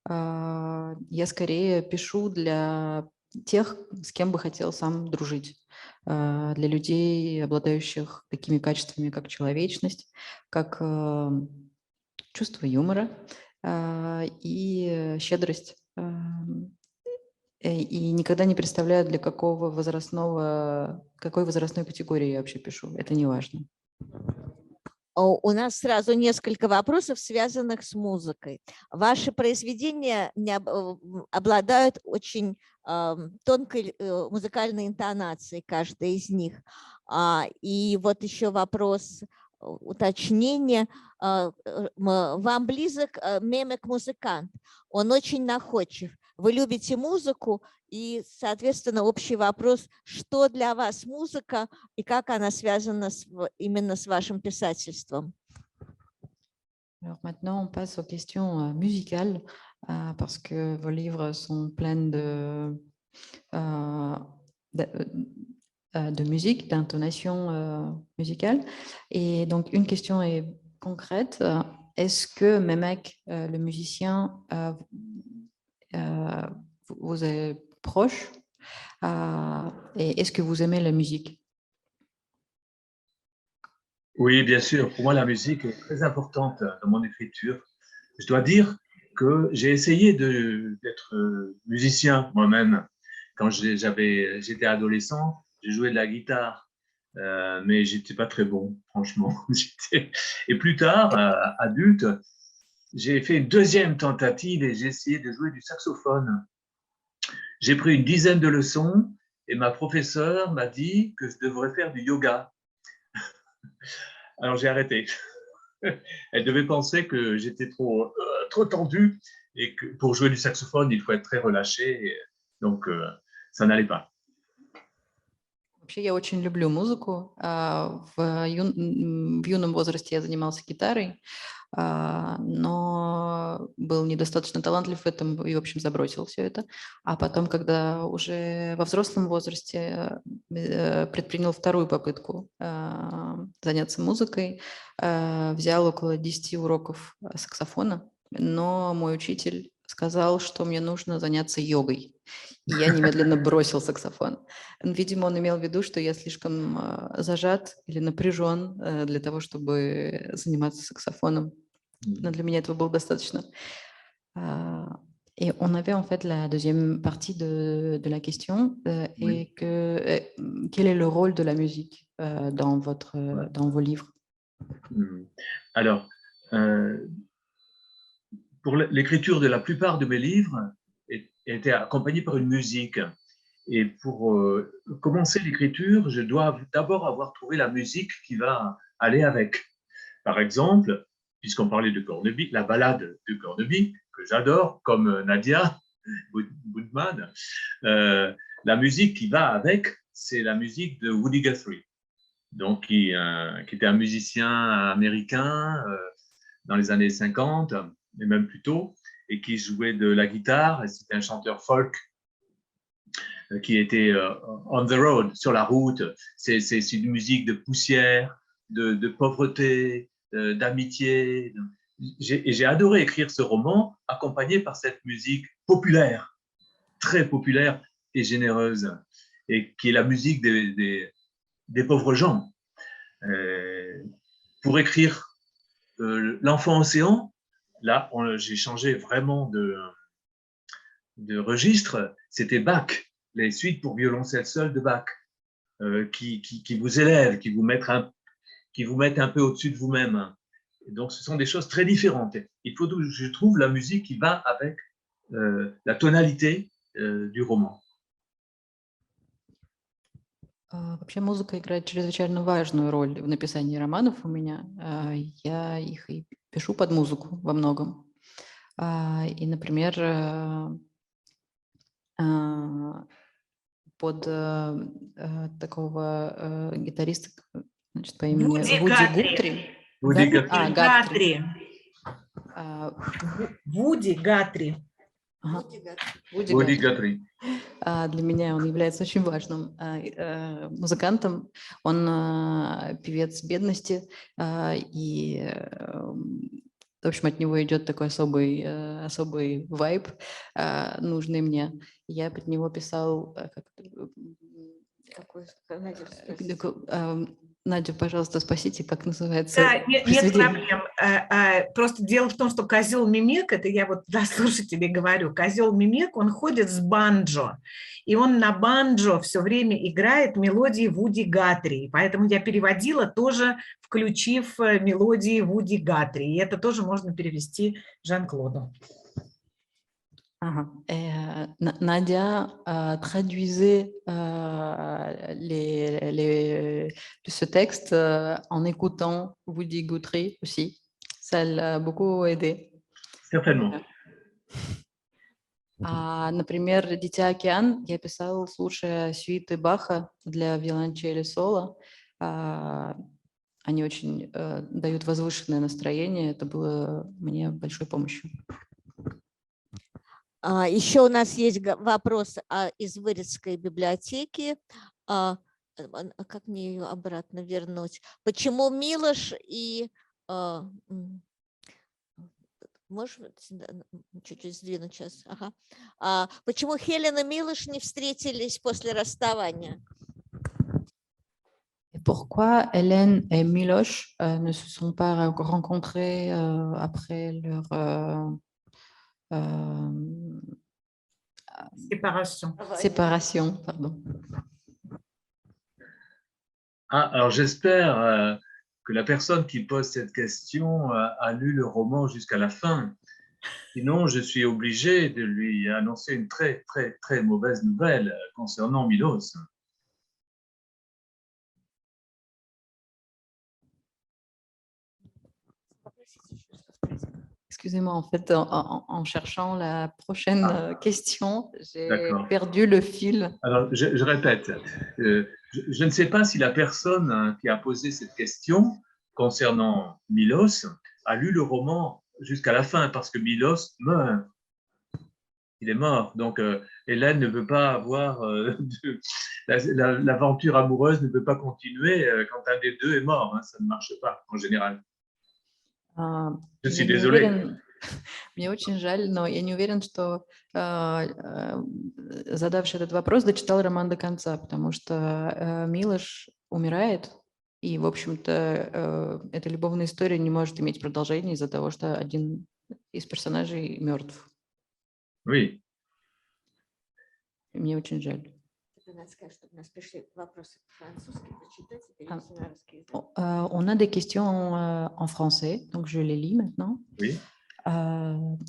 B: Я скорее пишу для тех, с кем бы хотел сам дружить. Для людей, обладающих такими качествами, как человечность, как чувство юмора и щедрость. И никогда не представляю, для какой возрастной категории я вообще пишу. Это не важно.
A: У нас сразу несколько вопросов, связанных с музыкой. Ваши произведения обладают очень тонкой музыкальной интонацией, каждая из них. И вот еще вопрос уточнения. Вам близок мемик-музыкант, он очень находчив. Вы любите музыку, и, соответственно, общий вопрос, что для вас музыка и как она связана именно с вашим писательством?
B: Alors maintenant, on passe aux questions musicales, parce que vos livres sont pleins de musique, d'intonation musicale. Et donc, une question est concrète. Est-ce que Memek, le musicien, vous est proche? Et est-ce que vous aimez la musique?
C: Oui, bien sûr. Pour moi, la musique est très importante dans mon écriture. Je dois dire que j'ai essayé d'être musicien moi-même. Quand j'étais adolescent, j'ai joué de la guitare, mais j'étais pas très bon, franchement. Et plus tard, adulte, j'ai fait une deuxième tentative et j'ai essayé de jouer du saxophone. J'ai pris une dizaine de leçons et ma professeure m'a dit que je devrais faire du yoga. Alors j'ai arrêté. Elle devait penser que j'étais trop tendu et que pour jouer du saxophone, il faut être très relâché. Donc, ça n'allait pas.
B: Вообще я очень люблю музыку. В юном возрасте я занимался гитарой, но был недостаточно талантлив в этом и, в общем, забросил все это. А потом, когда уже во взрослом возрасте предпринял вторую попытку заняться музыкой, взял около 10 уроков саксофона, но мой учитель сказал, что мне нужно заняться йогой. И я немедленно бросил саксофон. Видимо, он имел в виду, что я слишком зажат или напряжен для того, чтобы заниматься саксофоном. Но для меня этого было достаточно. Et on avait en fait la deuxième partie de la question. Et quel est le rôle de la musique dans vos livres?
C: Alors, pour l'écriture de la plupart de mes livres, était accompagnée par une musique. Et pour commencer l'écriture, je dois d'abord avoir trouvé la musique qui va aller avec. Par exemple, puisqu'on parlait de Corneby, la ballade de Corneby, que j'adore, comme Nadia Bootman, la musique qui va avec, c'est la musique de Woody Guthrie, donc qui était un musicien américain dans les années 50, et même plus tôt, et qui jouait de la guitare, et c'était un chanteur folk qui était on the road, sur la route. C'est une musique de poussière, de pauvreté, d'amitié. J'ai adoré écrire ce roman, accompagné par cette musique populaire, très populaire et généreuse, et qui est la musique des pauvres gens. Pour écrire L'Enfant Océan, là, j'ai changé vraiment de registre. C'était Bach, les suites pour violoncelle seul de Bach, qui vous élèvent, qui vous mettent un peu au-dessus de vous-même. Donc, ce sont des choses très différentes. Il faut, je trouve, la musique qui va avec la tonalité du roman.
B: Вообще музыка играет чрезвычайно важную роль в написании романов у меня. Я их и пишу под музыку во многом. И, например, под такого гитариста, значит, по имени Вуди Гатри.
F: Вуди Гатри.
C: Вуди Гатри.
B: Для меня он является очень важным музыкантом. Он певец бедности, и В общем, от него идет такой особый вайб, нужный мне. Я под него писал... Надя, пожалуйста, спросите, как называется
F: Да, нет
B: произведение?
F: проблем. Просто дело в том, что козел Мимек, это я вот для слушателей говорю, козел Мимек, он ходит с банджо, и он на банджо все время играет мелодии Вуди Гатри, поэтому я переводила тоже, включив мелодии Вуди Гатри, и это тоже можно перевести Жан-Клоду.
B: Ага. Nadia traduisait ce texte en écoutant Woody Guthrie aussi. Ça l'a beaucoup aidé.
C: Certainement.
B: Например, «Дитя океан» я писала, слушая сюиты Баха для виолончели соло. Они очень дают возвышенное настроение. Это было мне большой помощью.
A: Еще у нас есть вопрос из Вырицкой библиотеки. Как мне ее обратно вернуть? Почему Милош и... Можешь чуть-чуть сдвинуть сейчас? Ага. Почему Хелен и Милош не встретились после расставания?
B: Pourquoi Hélène et Miloš ne se sont pas rencontrés après leur séparation, pardon.
C: Alors j'espère que la personne qui pose cette question a lu le roman jusqu'à la fin. Sinon, je suis obligé de lui annoncer une très, très, très mauvaise nouvelle concernant Milos.
B: Excusez-moi, en fait, en cherchant la prochaine question, j'ai perdu le fil.
C: Alors, je répète, je ne sais pas si la personne qui a posé cette question concernant Milos a lu le roman jusqu'à la fin, parce que Milos meurt. Il est mort. Donc, Hélène ne veut pas avoir... l'aventure amoureuse ne peut pas continuer quand un des deux est mort. Hein, ça ne marche pas, en général. Je suis désolé.
B: Мне очень жаль, но я не уверен, что задавший этот вопрос дочитал роман до конца, потому что Милош умирает, и, в общем-то, эта любовная история не может иметь продолжения из-за того, что один из персонажей мертв.
C: Oui.
B: Мне очень жаль. On a des questions en français, donc je les lis maintenant.
C: Oui.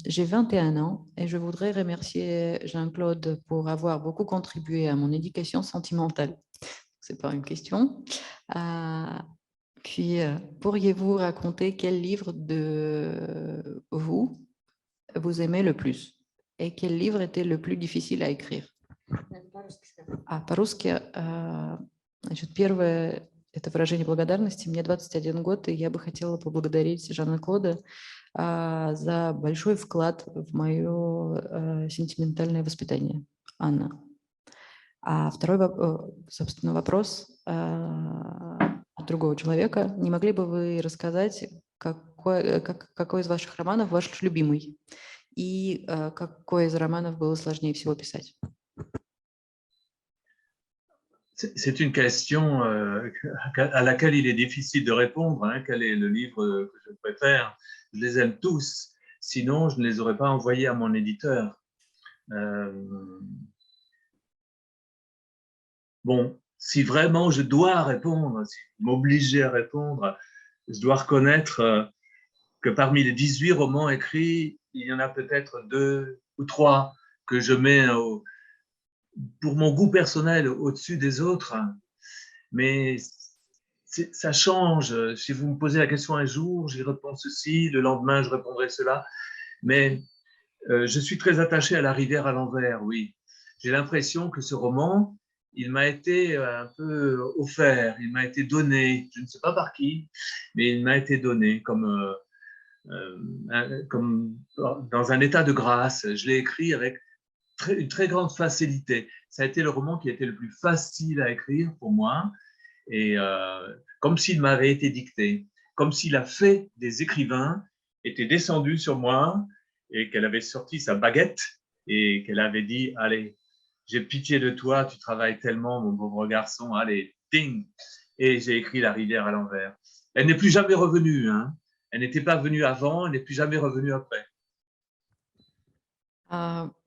B: J'ai 21 ans et je voudrais remercier Jean-Claude pour avoir beaucoup contribué à mon éducation sentimentale. Ce n'est pas une question. Puis, pourriez-vous raconter quel livre de vous aimez le plus et quel livre était le plus difficile à écrire? По-русски, значит, первое – это выражение благодарности. Мне 21 год, и я бы хотела поблагодарить Жана-Клода за большой вклад в мое сентиментальное воспитание, Анна. А второй, собственно, вопрос от другого человека. Не могли бы вы рассказать, какой из ваших романов ваш любимый? И какой из романов было сложнее всего писать?
C: C'est une question à laquelle il est difficile de répondre. Hein, quel est le livre que je préfère? Je les aime tous, sinon je ne les aurais pas envoyés à mon éditeur. Bon, si vraiment je dois répondre, si vous m'obligez à répondre, je dois reconnaître que parmi les 18 romans écrits, il y en a peut-être 2 ou 3 que je mets pour mon goût personnel au-dessus des autres. Mais ça change. Si vous me posez la question un jour, j'y réponds ceci, le lendemain, je répondrai cela. Mais je suis très attaché à La rivière à l'envers, oui. J'ai l'impression que ce roman, il m'a été un peu offert, il m'a été donné, je ne sais pas par qui, mais il m'a été donné comme dans un état de grâce. Je l'ai écrit avec une très grande facilité. Ça a été le roman qui a été le plus facile à écrire pour moi, et comme s'il m'avait été dicté, comme s'il a fait des écrivains était descendue sur moi et qu'elle avait sorti sa baguette et qu'elle avait dit « Allez, j'ai pitié de toi, tu travailles tellement, mon pauvre garçon, allez, ding !» Et j'ai écrit La rivière à l'envers. Elle n'est plus jamais revenue, hein. Elle n'était pas venue avant, elle n'est plus jamais revenue après.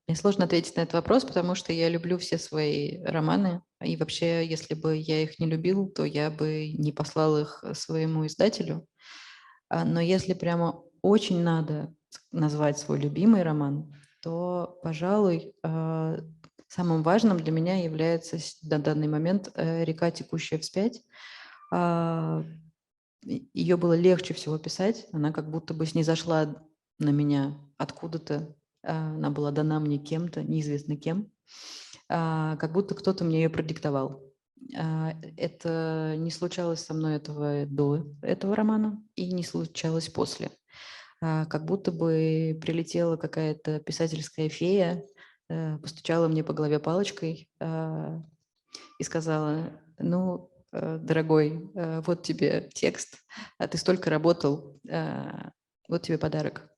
B: Мне сложно ответить на этот вопрос, потому что я люблю все свои романы. И вообще, если бы я их не любил, то я бы не послал их своему издателю. Но если прямо очень надо назвать свой любимый роман, то, пожалуй, самым важным для меня является на данный момент «Река, текущая вспять». Ее было легче всего писать, она как будто бы снизошла на меня откуда-то, она была дана мне кем-то, неизвестно кем, как будто кто-то мне ее продиктовал. Это не случалось со мной до этого романа и не случалось после. Как будто бы прилетела какая-то писательская фея, постучала мне по голове палочкой и сказала: «Ну, дорогой, вот тебе текст, ты столько работал, вот тебе подарок».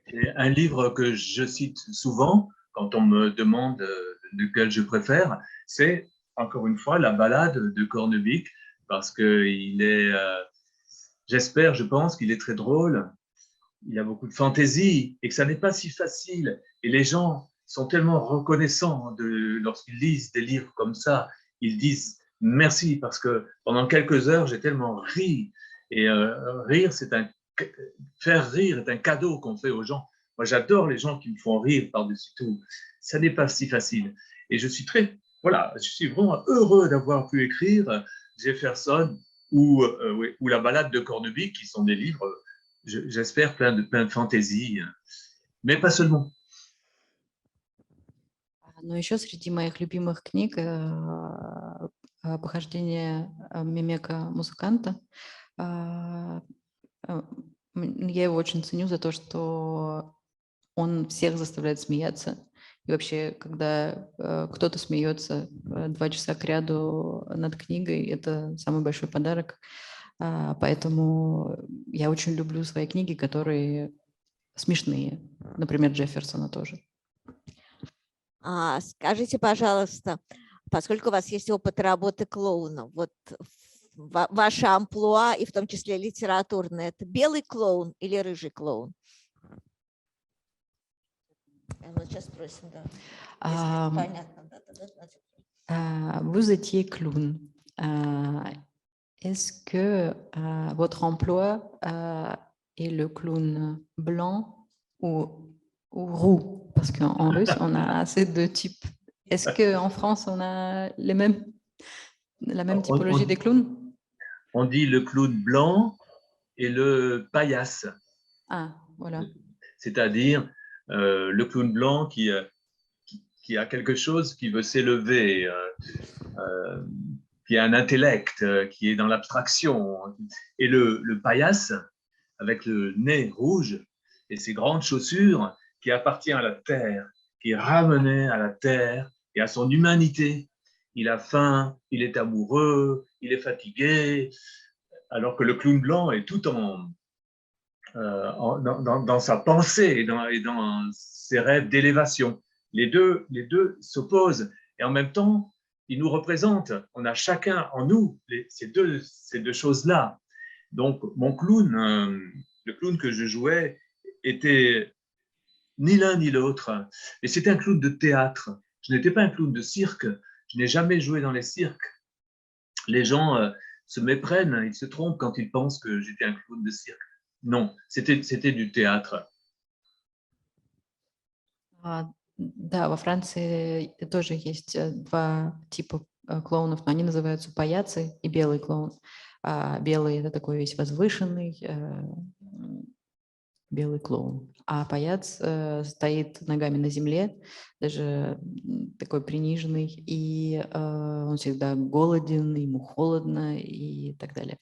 C: Et un livre que je cite souvent quand on me demande lequel je préfère, c'est encore une fois La Ballade de Cornebic, parce qu'il est, j'espère, je pense qu'il est très drôle, il a beaucoup de fantaisie et que ça n'est pas si facile. Et les gens sont tellement reconnaissants lorsqu'ils lisent des livres comme ça, ils disent merci parce que pendant quelques heures, j'ai tellement ri. Et faire rire est un cadeau qu'on fait aux gens. Moi, j'adore les gens qui me font rire par-dessus tout. Ça n'est pas si facile. Et je suis je suis vraiment heureux d'avoir pu écrire Jefferson ou La Ballade de Cornebic, qui sont des livres, j'espère, plein de fantaisie, mais pas seulement.
B: Но еще среди моих любимых книг «Похождение Мемека-музыканта». Я его очень ценю за то, что он всех заставляет смеяться. И вообще, когда кто-то смеется 2 часа кряду над книгой, это самый большой подарок. Поэтому я очень люблю свои книги, которые смешные. Например, Джефферсона тоже.
A: Скажите, пожалуйста, поскольку у вас есть опыт работы клоуна, вот ваше амплуа, и в том числе литературное, это белый клоун или рыжий клоун? Вот сейчас спросим, да. Понятно, да.
B: Vous étiez clown. Est-ce que votre emploi est le clown blanc ou roux? Parce qu'en russe, on a assez de types. Est-ce qu'en France, on a la même typologie des clowns?
C: On dit le clown blanc et le paillasse.
B: Ah, voilà.
C: C'est-à-dire le clown blanc qui a quelque chose qui veut s'élever, qui a un intellect, qui est dans l'abstraction. Et le paillasse, avec le nez rouge et ses grandes chaussures, qui appartient à la terre, qui est ramené à la terre et à son humanité. Il a faim, il est amoureux, il est fatigué, alors que le clown blanc est tout dans sa pensée et dans ses rêves d'élévation. Les deux s'opposent et en même temps, ils nous représentent. On a chacun en nous ces deux choses-là. Donc, mon clown, le clown que je jouais, était ni l'un ni l'autre. Et c'était un clown de théâtre. Je n'étais pas un clown de cirque. Je n'ai jamais joué dans les cirques. Les gens se méprennent, ils se trompent quand ils pensent que j'étais un clown de cirque. Non, c'était du théâtre.
B: Да, во Франции тоже есть 2 типа клоунов, но они называются паяцы и белый клоун. Белый – это такой весь возвышенный белый клоун, а паяц стоит ногами на земле, даже такой приниженный, и он всегда голоден, ему холодно и так далее.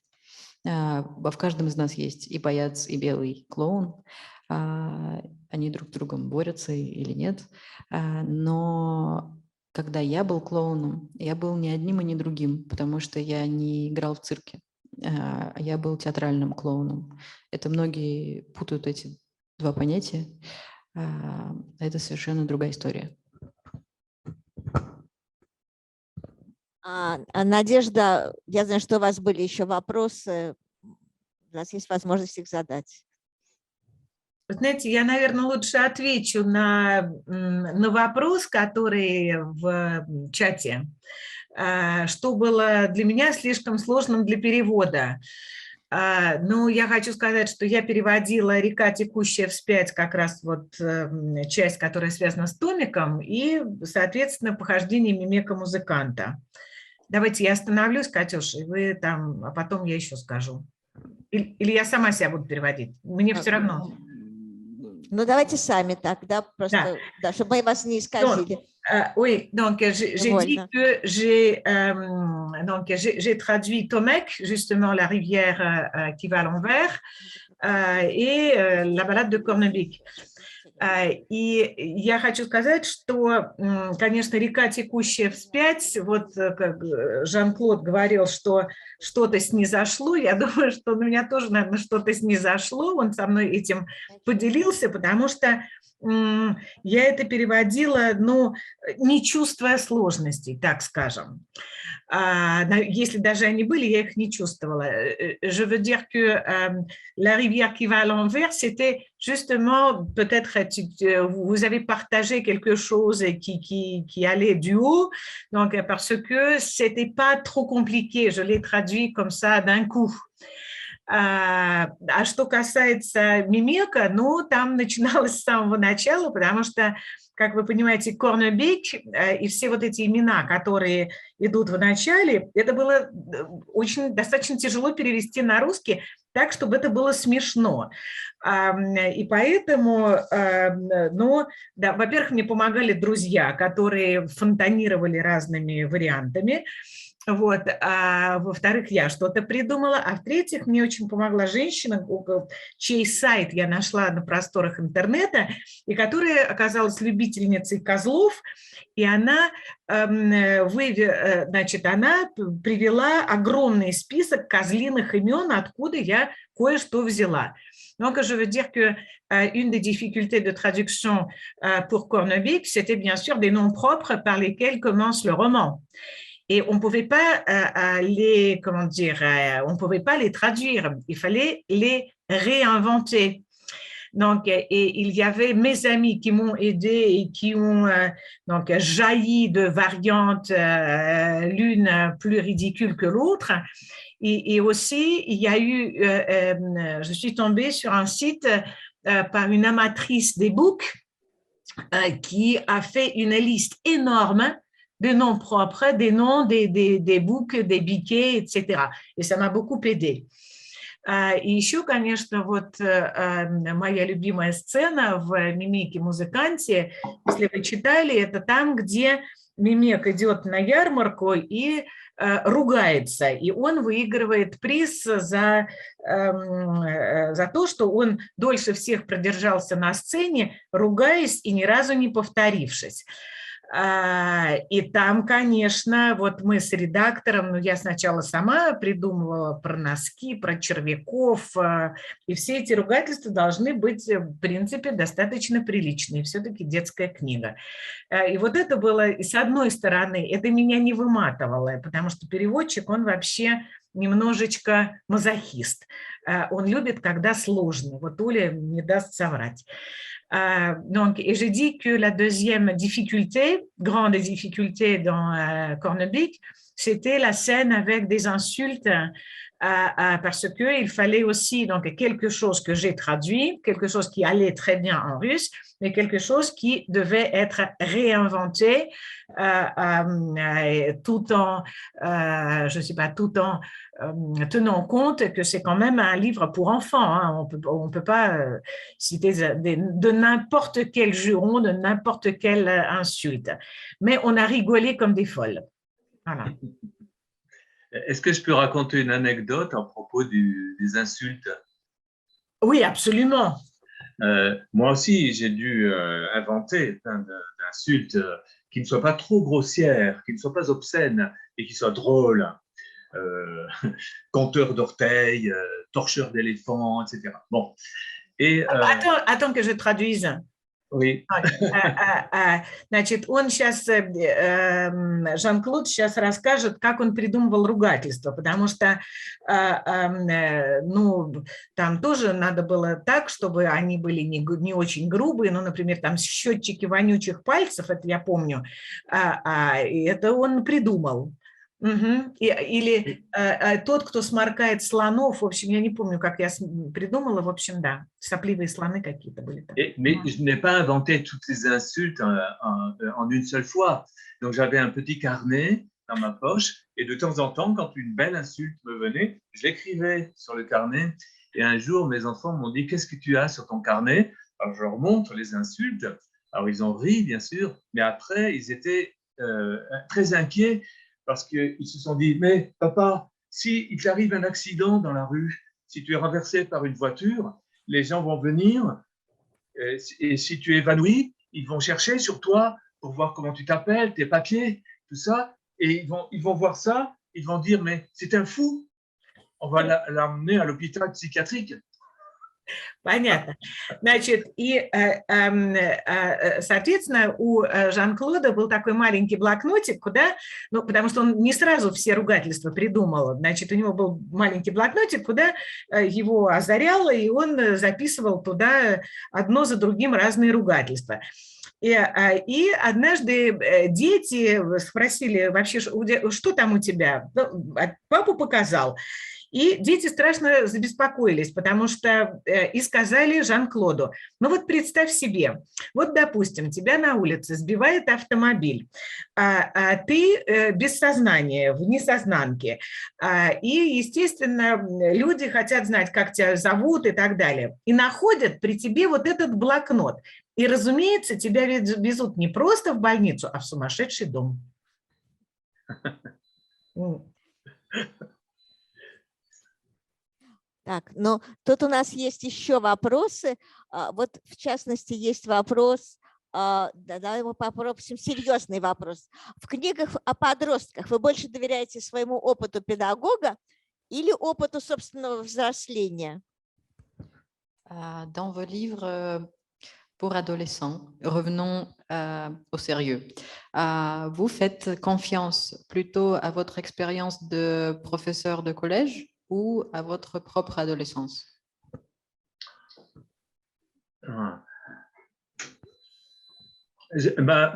B: В каждом из нас есть и паяц, и белый клоун. Они друг с другом борются или нет. Но когда я был клоуном, я был ни одним и ни другим, потому что я не играл в цирке. я был театральным клоуном. Это многие путают эти два понятия. Это совершенно другая история.
A: Надежда, я знаю, что у вас были еще вопросы. У нас есть возможность их задать.
F: Знаете, я, наверное, лучше отвечу на вопрос, который в чате, что было для меня слишком сложным для перевода. Ну, я хочу сказать, что я переводила «Река, текущая вспять», как раз вот часть, которая связана с томиком, и, соответственно, похождение мимека-музыканта. Давайте я остановлюсь, Катюш, и вы там, а потом я еще скажу. Или я сама себя буду переводить. Мне все равно.
A: Ну, давайте сами так, да, просто, да, чтобы мы вас не исказили.
F: Oui, donc j'ai dit que j'ai traduit Tomek, justement La rivière qui va à l'envers, et La balade de Cornebic. И я хочу сказать, что, конечно, «Река, текущая вспять», вот как Жан-Клод говорил, что что-то снизошло, я думаю, что на меня тоже, наверное, что-то снизошло, он со мной этим поделился, потому что я это переводила, ну, не чувствуя сложностей, так скажем. Если даже они были, я их не чувствовала. Je veux dire que La rivière qui va à l'envers, c'était justement, peut-être, vous avez partagé quelque chose qui allait du haut, donc parce que c'était pas trop compliqué, je l'ai traduit comme ça d'un coup. А что касается мимека, ну, там начиналось с самого начала, потому что, как вы понимаете, Корнебек и все вот эти имена, которые идут в начале, это было очень достаточно тяжело перевести на русский так, чтобы это было смешно. И поэтому, ну, да, во-первых, мне помогали друзья, которые фонтанировали разными вариантами. Вот, во-вторых, я что-то придумала, а в-третьих, мне очень помогла женщина, чей сайт я нашла на просторах интернета, и которая оказалась любительницей козлов, и она, значит, она привела огромный список козлиных имен, откуда я кое-что взяла. Donc, je veux dire qu'une des difficultés de traduction pour Cornebic, c'était bien sûr des noms propres par lesquels commence le roman. Et on ne pouvait pas on pouvait pas les traduire, il fallait les réinventer. Donc, et il y avait mes amis qui m'ont aidé et qui ont donc jailli de variantes, l'une plus ridicule que l'autre. Et aussi, il y a eu, je suis tombée sur un site par une amatrice des books qui a fait une liste énorme des noms propres, des noms des boucs, des biquets, etc. Et ça m'a beaucoup aidé. И еще, конечно, вот моя любимая сцена в «Мимеке-музыканте», если вы читали, это там, где Мимек идет на ярмарку и ругается, и он выигрывает приз за то, что он дольше всех продержался на сцене, ругаясь и ни разу не повторившись. И там, конечно, вот мы с редактором, ну, я сначала сама придумывала про носки, про червяков, и все эти ругательства должны быть, в принципе, достаточно приличные, все-таки детская книга. И вот это было, и с одной стороны, это меня не выматывало, потому что переводчик, он вообще немножечко мазохист. Он любит, когда сложно. Вот Оля не даст соврать. Donc, et je dis que la deuxième difficulté, grande difficulté dans Cornebic, c'était la scène avec des insultes, parce qu'il fallait aussi donc, quelque chose que j'ai traduit, quelque chose qui allait très bien en russe, mais quelque chose qui devait être réinventé tout en, je sais pas, tout en tenant compte que c'est quand même un livre pour enfants. Hein. On peut pas citer de n'importe quel juron, de n'importe quelle insulte. Mais on a rigolé comme des folles. Voilà.
C: Est-ce que je peux raconter une anecdote à propos des insultes?
F: Oui, absolument.
C: Moi aussi, j'ai dû inventer plein d'insultes qui ne soient pas trop grossières, qui ne soient pas obscènes et qui soient drôles. compteur d'orteils, torcheur d'éléphants, etc. Bon. Et,
F: Attends que je traduise.
C: oui.
F: Значит, он сейчас, Жан-Клод сейчас расскажет, как он придумывал ругательство, потому что, ну, там тоже надо было так, чтобы они были не очень грубые, ну, например, там счетчики вонючих пальцев, это я помню, и это он придумал. Угу. Или тот, кто сморкает слонов, в общем, я не помню, как я придумала, в общем, да, сопливые слоны какие-то были там.
C: Mais je n'ai pas inventé toutes ces insultes en une seule fois. Donc, j'avais un petit carnet dans ma poche et de temps en temps, quand une belle insulte me venait, je l'écrivais sur le carnet. Et un jour, mes enfants m'ont dit « Qu'est-ce que tu as sur ton carnet ?» Alors, je leur montre les insultes. Alors, ils ont ri, bien sûr, mais après, ils étaient très inquiets parce qu'ils se sont dit « Mais papa, s'il t'arrive un accident dans la rue, si tu es renversé par une voiture, les gens vont venir et si tu es évanoui, ils vont chercher sur toi pour voir comment tu t'appelles, tes papiers, tout ça. Et ils vont voir ça, ils vont dire « Mais c'est un fou, on va l'emmener à l'hôpital psychiatrique. »
F: Понятно. Значит, и, соответственно, у Жан-Клода был такой маленький блокнотик, куда, ну, потому что он не сразу все ругательства придумал, значит, у него был маленький блокнотик, куда его озаряло, и он записывал туда одно за другим разные ругательства. И однажды дети спросили вообще, что там у тебя? Папу показал. И дети страшно забеспокоились, потому что и сказали Жан-Клоду, ну вот представь себе, вот, допустим, тебя на улице сбивает автомобиль, а ты без сознания, в несознанке, и, естественно, люди хотят знать, как тебя зовут и так далее, и находят при тебе вот этот блокнот. И, разумеется, тебя везут не просто в больницу, а в сумасшедший дом.
A: Так, но тут у нас есть еще вопросы. Вот, в частности, есть вопрос, давай его попробуем, серьезный вопрос. В книгах о подростках вы больше доверяете своему опыту педагога или опыту собственного взросления?
B: Dans vos livres pour adolescents, revenons au sérieux. Vous faites confiance plutôt à votre expérience de professeur de collège ou à votre propre adolescence?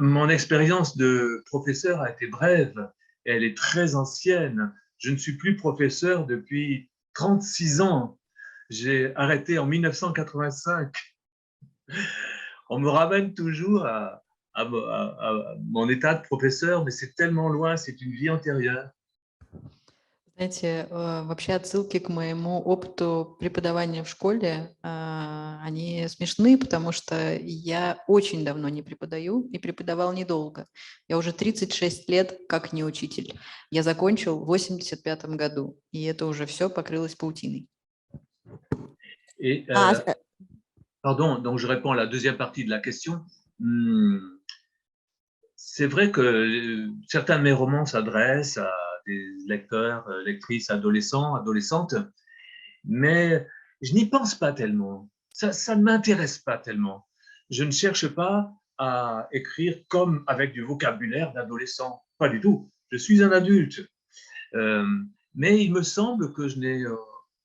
C: Mon expérience de professeur a été brève et elle est très ancienne. Je ne suis plus professeur depuis 36 ans. J'ai arrêté en 1985. On me ramène toujours à mon état de professeur, mais c'est tellement loin, c'est une vie antérieure.
B: Знаете, вообще отсылки к моему опыту преподавания в школе, они смешны, потому что я очень давно не преподаю и преподавал недолго. Я уже 36 лет как не учитель. Я закончил в 1985 году, и это уже все покрылось паутиной.
C: Et, pardon, donc je réponds à la deuxième partie de la question. C'est vrai que certains de mes romans s'adressent à des lecteurs, lectrices, adolescents, adolescentes, mais je n'y pense pas tellement. Ça ne m'intéresse pas tellement. Je ne cherche pas à écrire comme avec du vocabulaire d'adolescent. Pas du tout. Je suis un adulte. Mais il me semble que je n'ai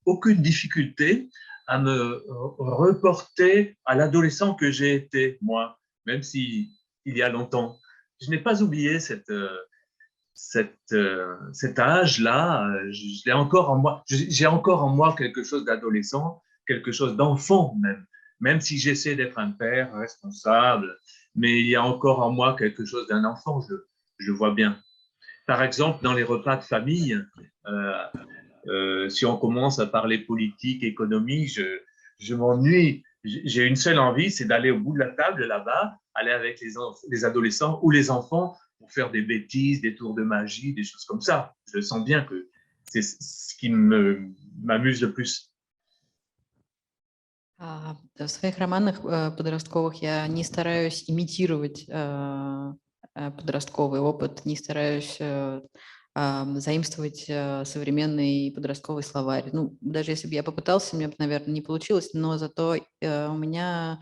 C: aucune difficulté à me reporter à l'adolescent que j'ai été, moi, même s'il y a longtemps. Je n'ai pas oublié cet âge-là, je l'ai encore en moi. J'ai encore en moi quelque chose d'adolescent, quelque chose d'enfant même si j'essaie d'être un père responsable, mais il y a encore en moi quelque chose d'un enfant, je vois bien. Par exemple, dans les repas de famille, si on commence à parler politique, économie, je m'ennuie. J'ai une seule envie, c'est d'aller au bout de la table là-bas, aller avec les adolescents ou les enfants pour faire des bêtises, des tours de magie, des choses comme ça. Je sens bien que c'est ce qui m'amuse le plus.
B: В своих романах подростковых я не стараюсь имитировать подростковый опыт, не стараюсь заимствовать современный подростковый словарь. Ну, даже если бы я попытался, мне бы, наверное, не получилось, но зато мне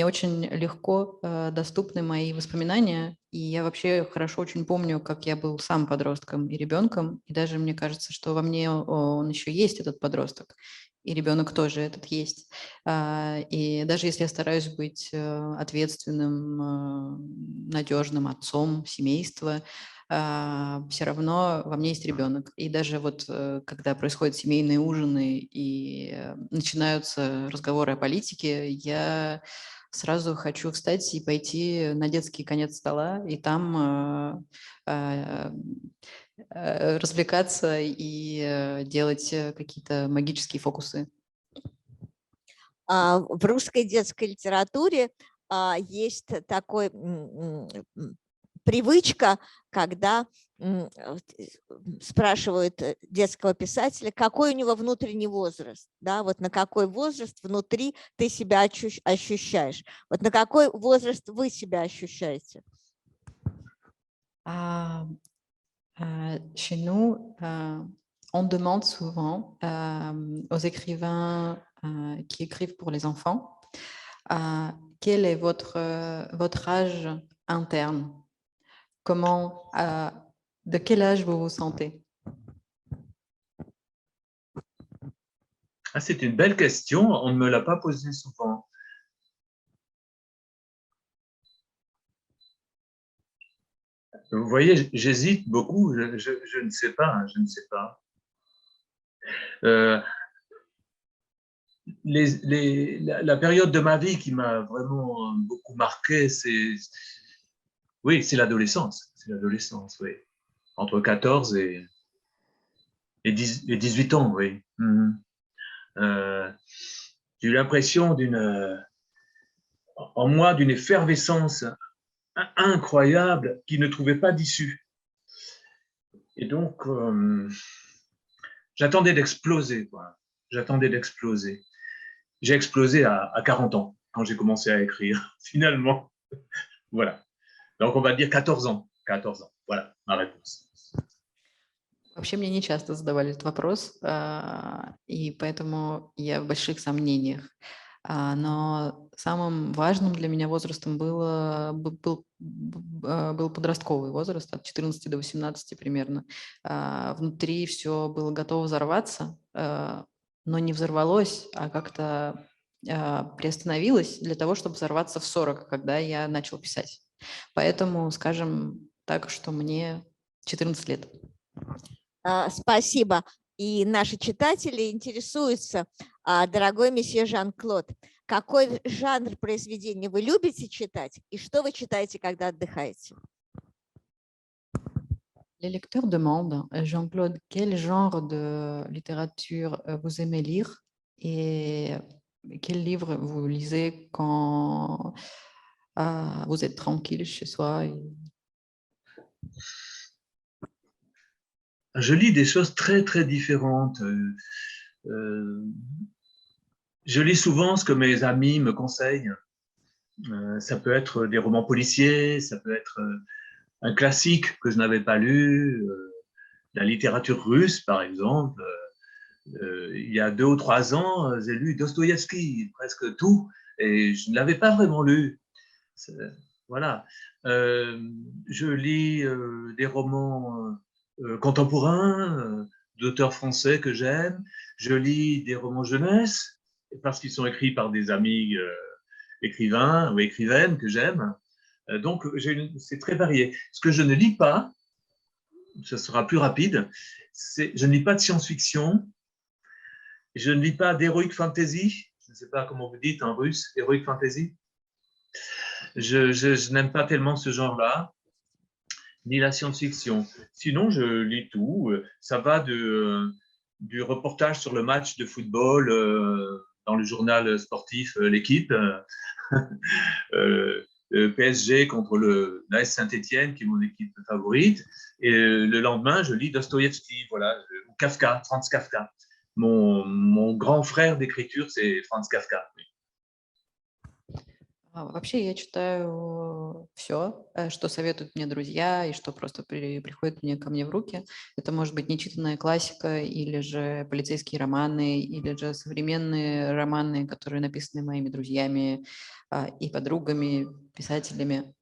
B: очень легко доступны мои воспоминания, и я вообще хорошо очень помню, как я был сам подростком и ребенком, и даже мне кажется, что во мне он еще есть, этот подросток, и ребенок тоже этот есть. И даже если я стараюсь быть ответственным, надежным отцом семейства, все равно во мне есть ребенок. И даже вот когда происходят семейные ужины и начинаются разговоры о политике, я сразу хочу встать и пойти на детский конец стола, и там развлекаться и делать какие-то магические фокусы.
A: В русской детской литературе есть такой привычка, когда спрашивают детского писателя, какой у него внутренний возраст, да, вот на какой возраст внутри ты себя ощущаешь, вот на какой возраст вы себя ощущаете?
B: Chez nous, on demande souvent aux écrivains qui écrivent pour les enfants quel est votre âge interne. De quel âge vous vous sentez?
C: C'est une belle question, on ne me l'a pas posée souvent. Vous voyez, j'hésite beaucoup, je ne sais pas, je ne sais pas. La période de ma vie qui m'a vraiment beaucoup marqué, c'est l'adolescence. C'est l'adolescence, oui. Entre 14 et 18 ans, oui. J'ai eu l'impression en moi d'une effervescence incroyable qui ne trouvait pas d'issue. Et donc, j'attendais d'exploser, quoi. J'attendais d'exploser. J'ai explosé à 40 ans, quand j'ai commencé à écrire, finalement. Voilà. Donc, on va dire 14 ans. 14 ans. Voilà ma réponse.
B: Вообще мне не часто задавали этот вопрос, и поэтому я в больших сомнениях. Но самым важным для меня возрастом был подростковый возраст, от 14 до 18 примерно. Внутри все было готово взорваться, но не взорвалось, а как-то приостановилось для того, чтобы взорваться в 40, когда я начал писать. Поэтому, скажем так, что мне 14 лет.
A: Спасибо. И наши читатели интересуются, дорогой месье Жан-Клод, какой жанр произведения вы любите читать и что вы читаете, когда отдыхаете?
B: Les lecteurs demandent, Jean-Claude, quel genre de littérature vous aimez lire et quel livre vous lisez quand vous êtes tranquille chez soi
C: Je lis des choses très, très différentes. Je lis souvent ce que mes amis me conseillent. Ça peut être des romans policiers, ça peut être un classique que je n'avais pas lu, la littérature russe, par exemple. Il y a 2 ou 3 ans, j'ai lu Dostoïevski, presque tout, et je ne l'avais pas vraiment lu. Voilà. Je lis des romans contemporains, d'auteurs français que j'aime. Je lis des romans jeunesse, parce qu'ils sont écrits par des amis écrivains ou écrivaines que j'aime. Donc, c'est très varié. Ce que je ne lis pas, ce sera plus rapide, je ne lis pas de science-fiction, je ne lis pas d'heroic fantasy, je ne sais pas comment vous dites en russe, heroic fantasy. Je n'aime pas tellement ce genre-là, ni la science-fiction. Sinon, je lis tout. Ça va du reportage sur le match de football dans le journal sportif L'Équipe, PSG contre l'AS Saint-Étienne, qui est mon équipe favorite. Et le lendemain, je lis Dostoïevski, voilà, ou Kafka, Franz Kafka. Mon grand frère d'écriture, c'est Franz Kafka.
B: Вообще я читаю все, что советуют мне друзья и что просто приходит ко мне в руки. Это может быть нечитанная классика или же полицейские романы, или же современные романы, которые написаны моими друзьями и подругами, писателями.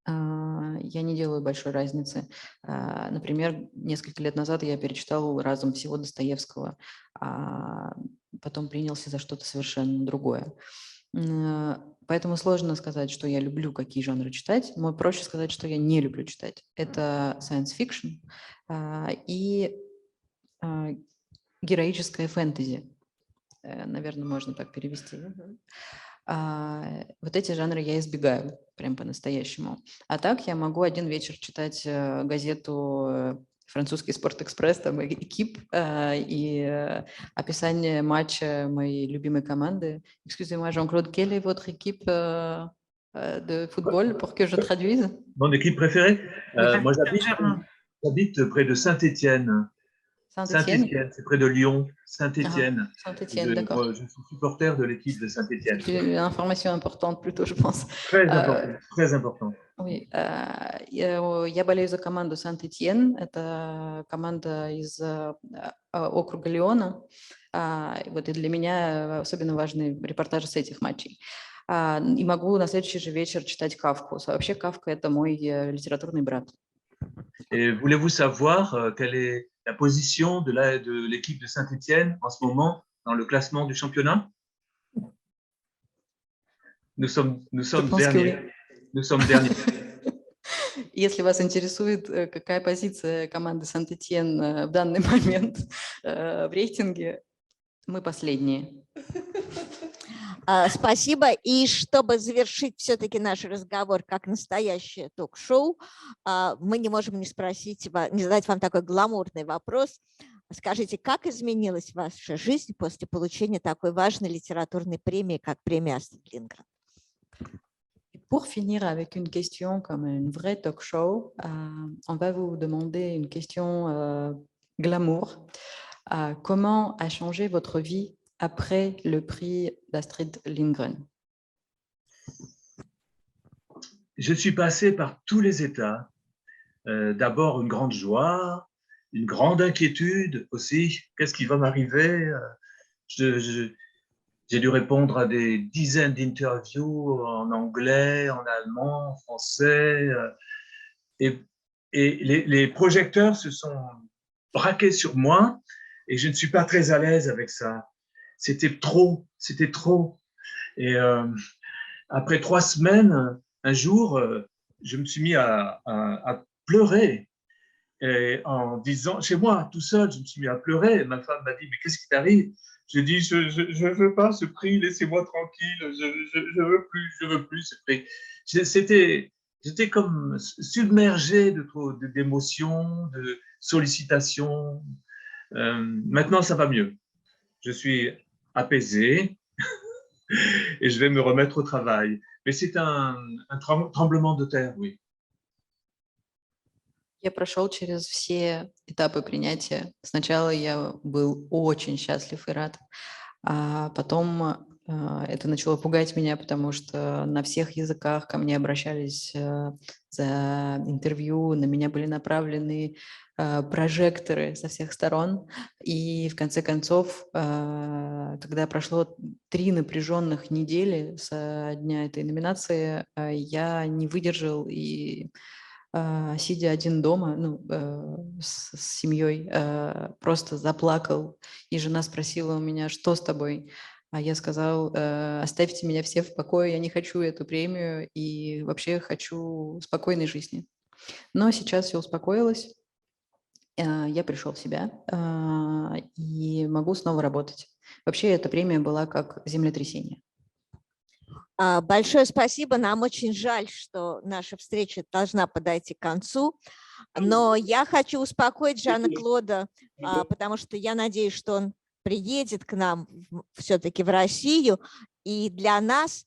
B: Я не делаю большой разницы. Например, несколько лет назад я перечитал разом всего Достоевского, а потом принялся за что-то совершенно другое. Поэтому сложно сказать, что я люблю какие жанры читать. Проще сказать, что я не люблю читать. Это science fiction и героическое фэнтези. Наверное, можно так перевести. Вот эти жанры я избегаю прям по-настоящему. А так я могу один вечер читать газету «Французский спорт-экспресс», там «Экип» и описание матча моей любимой команды. Excusez-moi, Jean-Claude, quelle est votre équipe de football pour que je traduise?
C: Mon équipe préférée?
B: Oui.
C: Moi, j'habite près de Saint-Étienne. Saint-Étienne, c'est près de Lyon. Saint-Étienne.
B: Saint-Étienne, d'accord.
C: Je suis supporter de l'équipe de Saint-Étienne.
B: C'est une information importante plutôt, je pense.
C: Très important, très important.
B: Oui, я болею за команду Saint-Étienne. Это команда из округа Лиона. Вот и для меня особенно важны репортажи с этих матчей. И могу на следующий же вечер читать Кафку. Вообще Кафка – это мой литературный брат.
C: Et voulez-vous savoir quelle est la position de l'équipe de Saint-Étienne en ce moment dans le classement du championnat? Nous sommes derniers. Nous sommes derniers.
B: Если вас интересует, какая позиция команды Saint-Étienne в данный момент в рейтинге, мы последние.
A: Спасибо. И чтобы завершить все-таки наш разговор как настоящее ток-шоу, мы не можем не спросить, не задать вам такой гламурный вопрос. Скажите, как изменилась ваша жизнь после получения такой важной литературной премии, как премия Астрид Линдгрен?
B: Pour finir avec une question comme une vraie talk-show, on va vous demander une question glamour. Comment a changé votre vie après le prix d'Astrid Lindgren?
C: Je suis passé par tous les états. D'abord une grande joie, une grande inquiétude aussi. Qu'est-ce qui va m'arriver? J'ai dû répondre à des dizaines d'interviews en anglais, en allemand, en français. Et les projecteurs se sont braqués sur moi et je ne suis pas très à l'aise avec ça. C'était trop. Et après 3 semaines, un jour, je me suis mis à pleurer. Et en disant, chez moi, tout seul, je me suis mis à pleurer. Ma femme m'a dit, mais qu'est-ce qui t'arrive? J'ai dit, je ne veux pas ce prix, laissez-moi tranquille, je veux plus ce prix. J'étais comme submergé d'émotions, de sollicitations. Maintenant, ça va mieux. Je suis apaisé et je vais me remettre au travail. Mais c'est un tremblement de terre, oui.
B: Я прошел через все этапы принятия. Сначала я был очень счастлив и рад, а потом это начало пугать меня, потому что на всех языках ко мне обращались за интервью, на меня были направлены прожекторы со всех сторон. И в конце концов, когда прошло 3 напряженных недели со дня этой номинации, я не выдержал и, сидя один дома, с семьей, просто заплакал. И жена спросила у меня, что с тобой? А я сказал, оставьте меня все в покое, я не хочу эту премию и вообще хочу спокойной жизни. Но сейчас все успокоилось, я пришел в себя и могу снова работать. Вообще эта премия была как землетрясение.
A: Большое спасибо. Нам очень жаль, что наша встреча должна подойти к концу, но я хочу успокоить Жана-Клода, потому что я надеюсь, что он приедет к нам все-таки в Россию, и для нас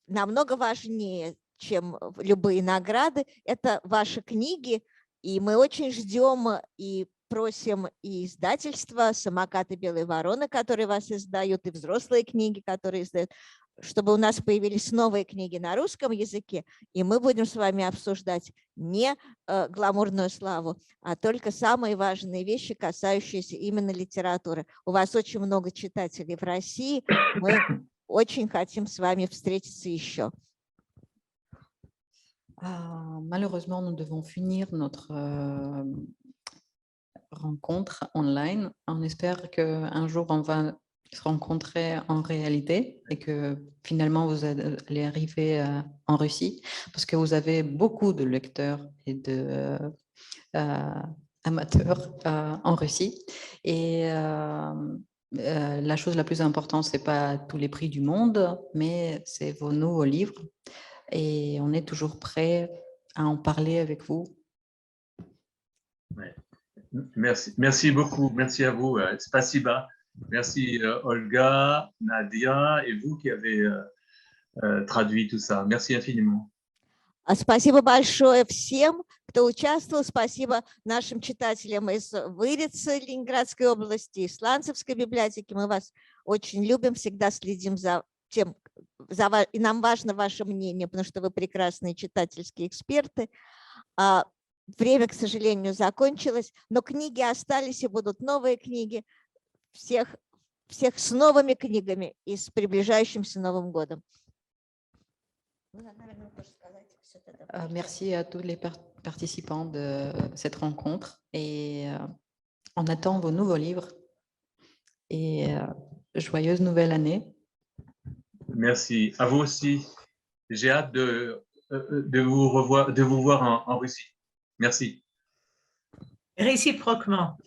A: намного важнее, чем любые награды, это ваши книги, и мы очень ждем и просим и издательства «Самокат» и «Белые вороны», которые вас издают, и взрослые книги, которые издают, чтобы у нас появились новые книги на русском языке, и мы будем с вами обсуждать не гламурную славу, а только самые важные вещи, касающиеся именно литературы. У вас очень много читателей в России, мы очень хотим с вами встретиться еще.
B: Malheureusement, nous devons finir notre rencontre online. On espère qu'un jour, on va se rencontrer en réalité et que finalement, vous allez arriver en Russie parce que vous avez beaucoup de lecteurs et de amateurs en Russie. Et la chose la plus importante, ce n'est pas tous les prix du monde, mais c'est vos nouveaux livres. Et on est toujours prêt à en parler avec vous.
C: Ouais. Merci beaucoup. Merci à vous. Spasiba. Merci Olga, Nadia et vous qui avez traduit tout ça. Merci infiniment.
A: Спасибо большое всем, кто участвовал. Спасибо нашим читателям из Вырицы, Ленинградской области, из Сланцевской библиотеки. Мы вас очень любим, всегда следим за тем, и нам важно ваше мнение, потому что вы прекрасные читательские эксперты. Время, к сожалению, закончилось, но книги остались, и будут новые книги. Всех с новыми книгами и с приближающимся Новым годом.
B: Merci à tous les participants de cette rencontre et on attend vos nouveaux livres et joyeuse nouvelle année.
C: Merci. À vous aussi. J'ai hâte de vous voir en Russie. Merci.
F: Réciproquement.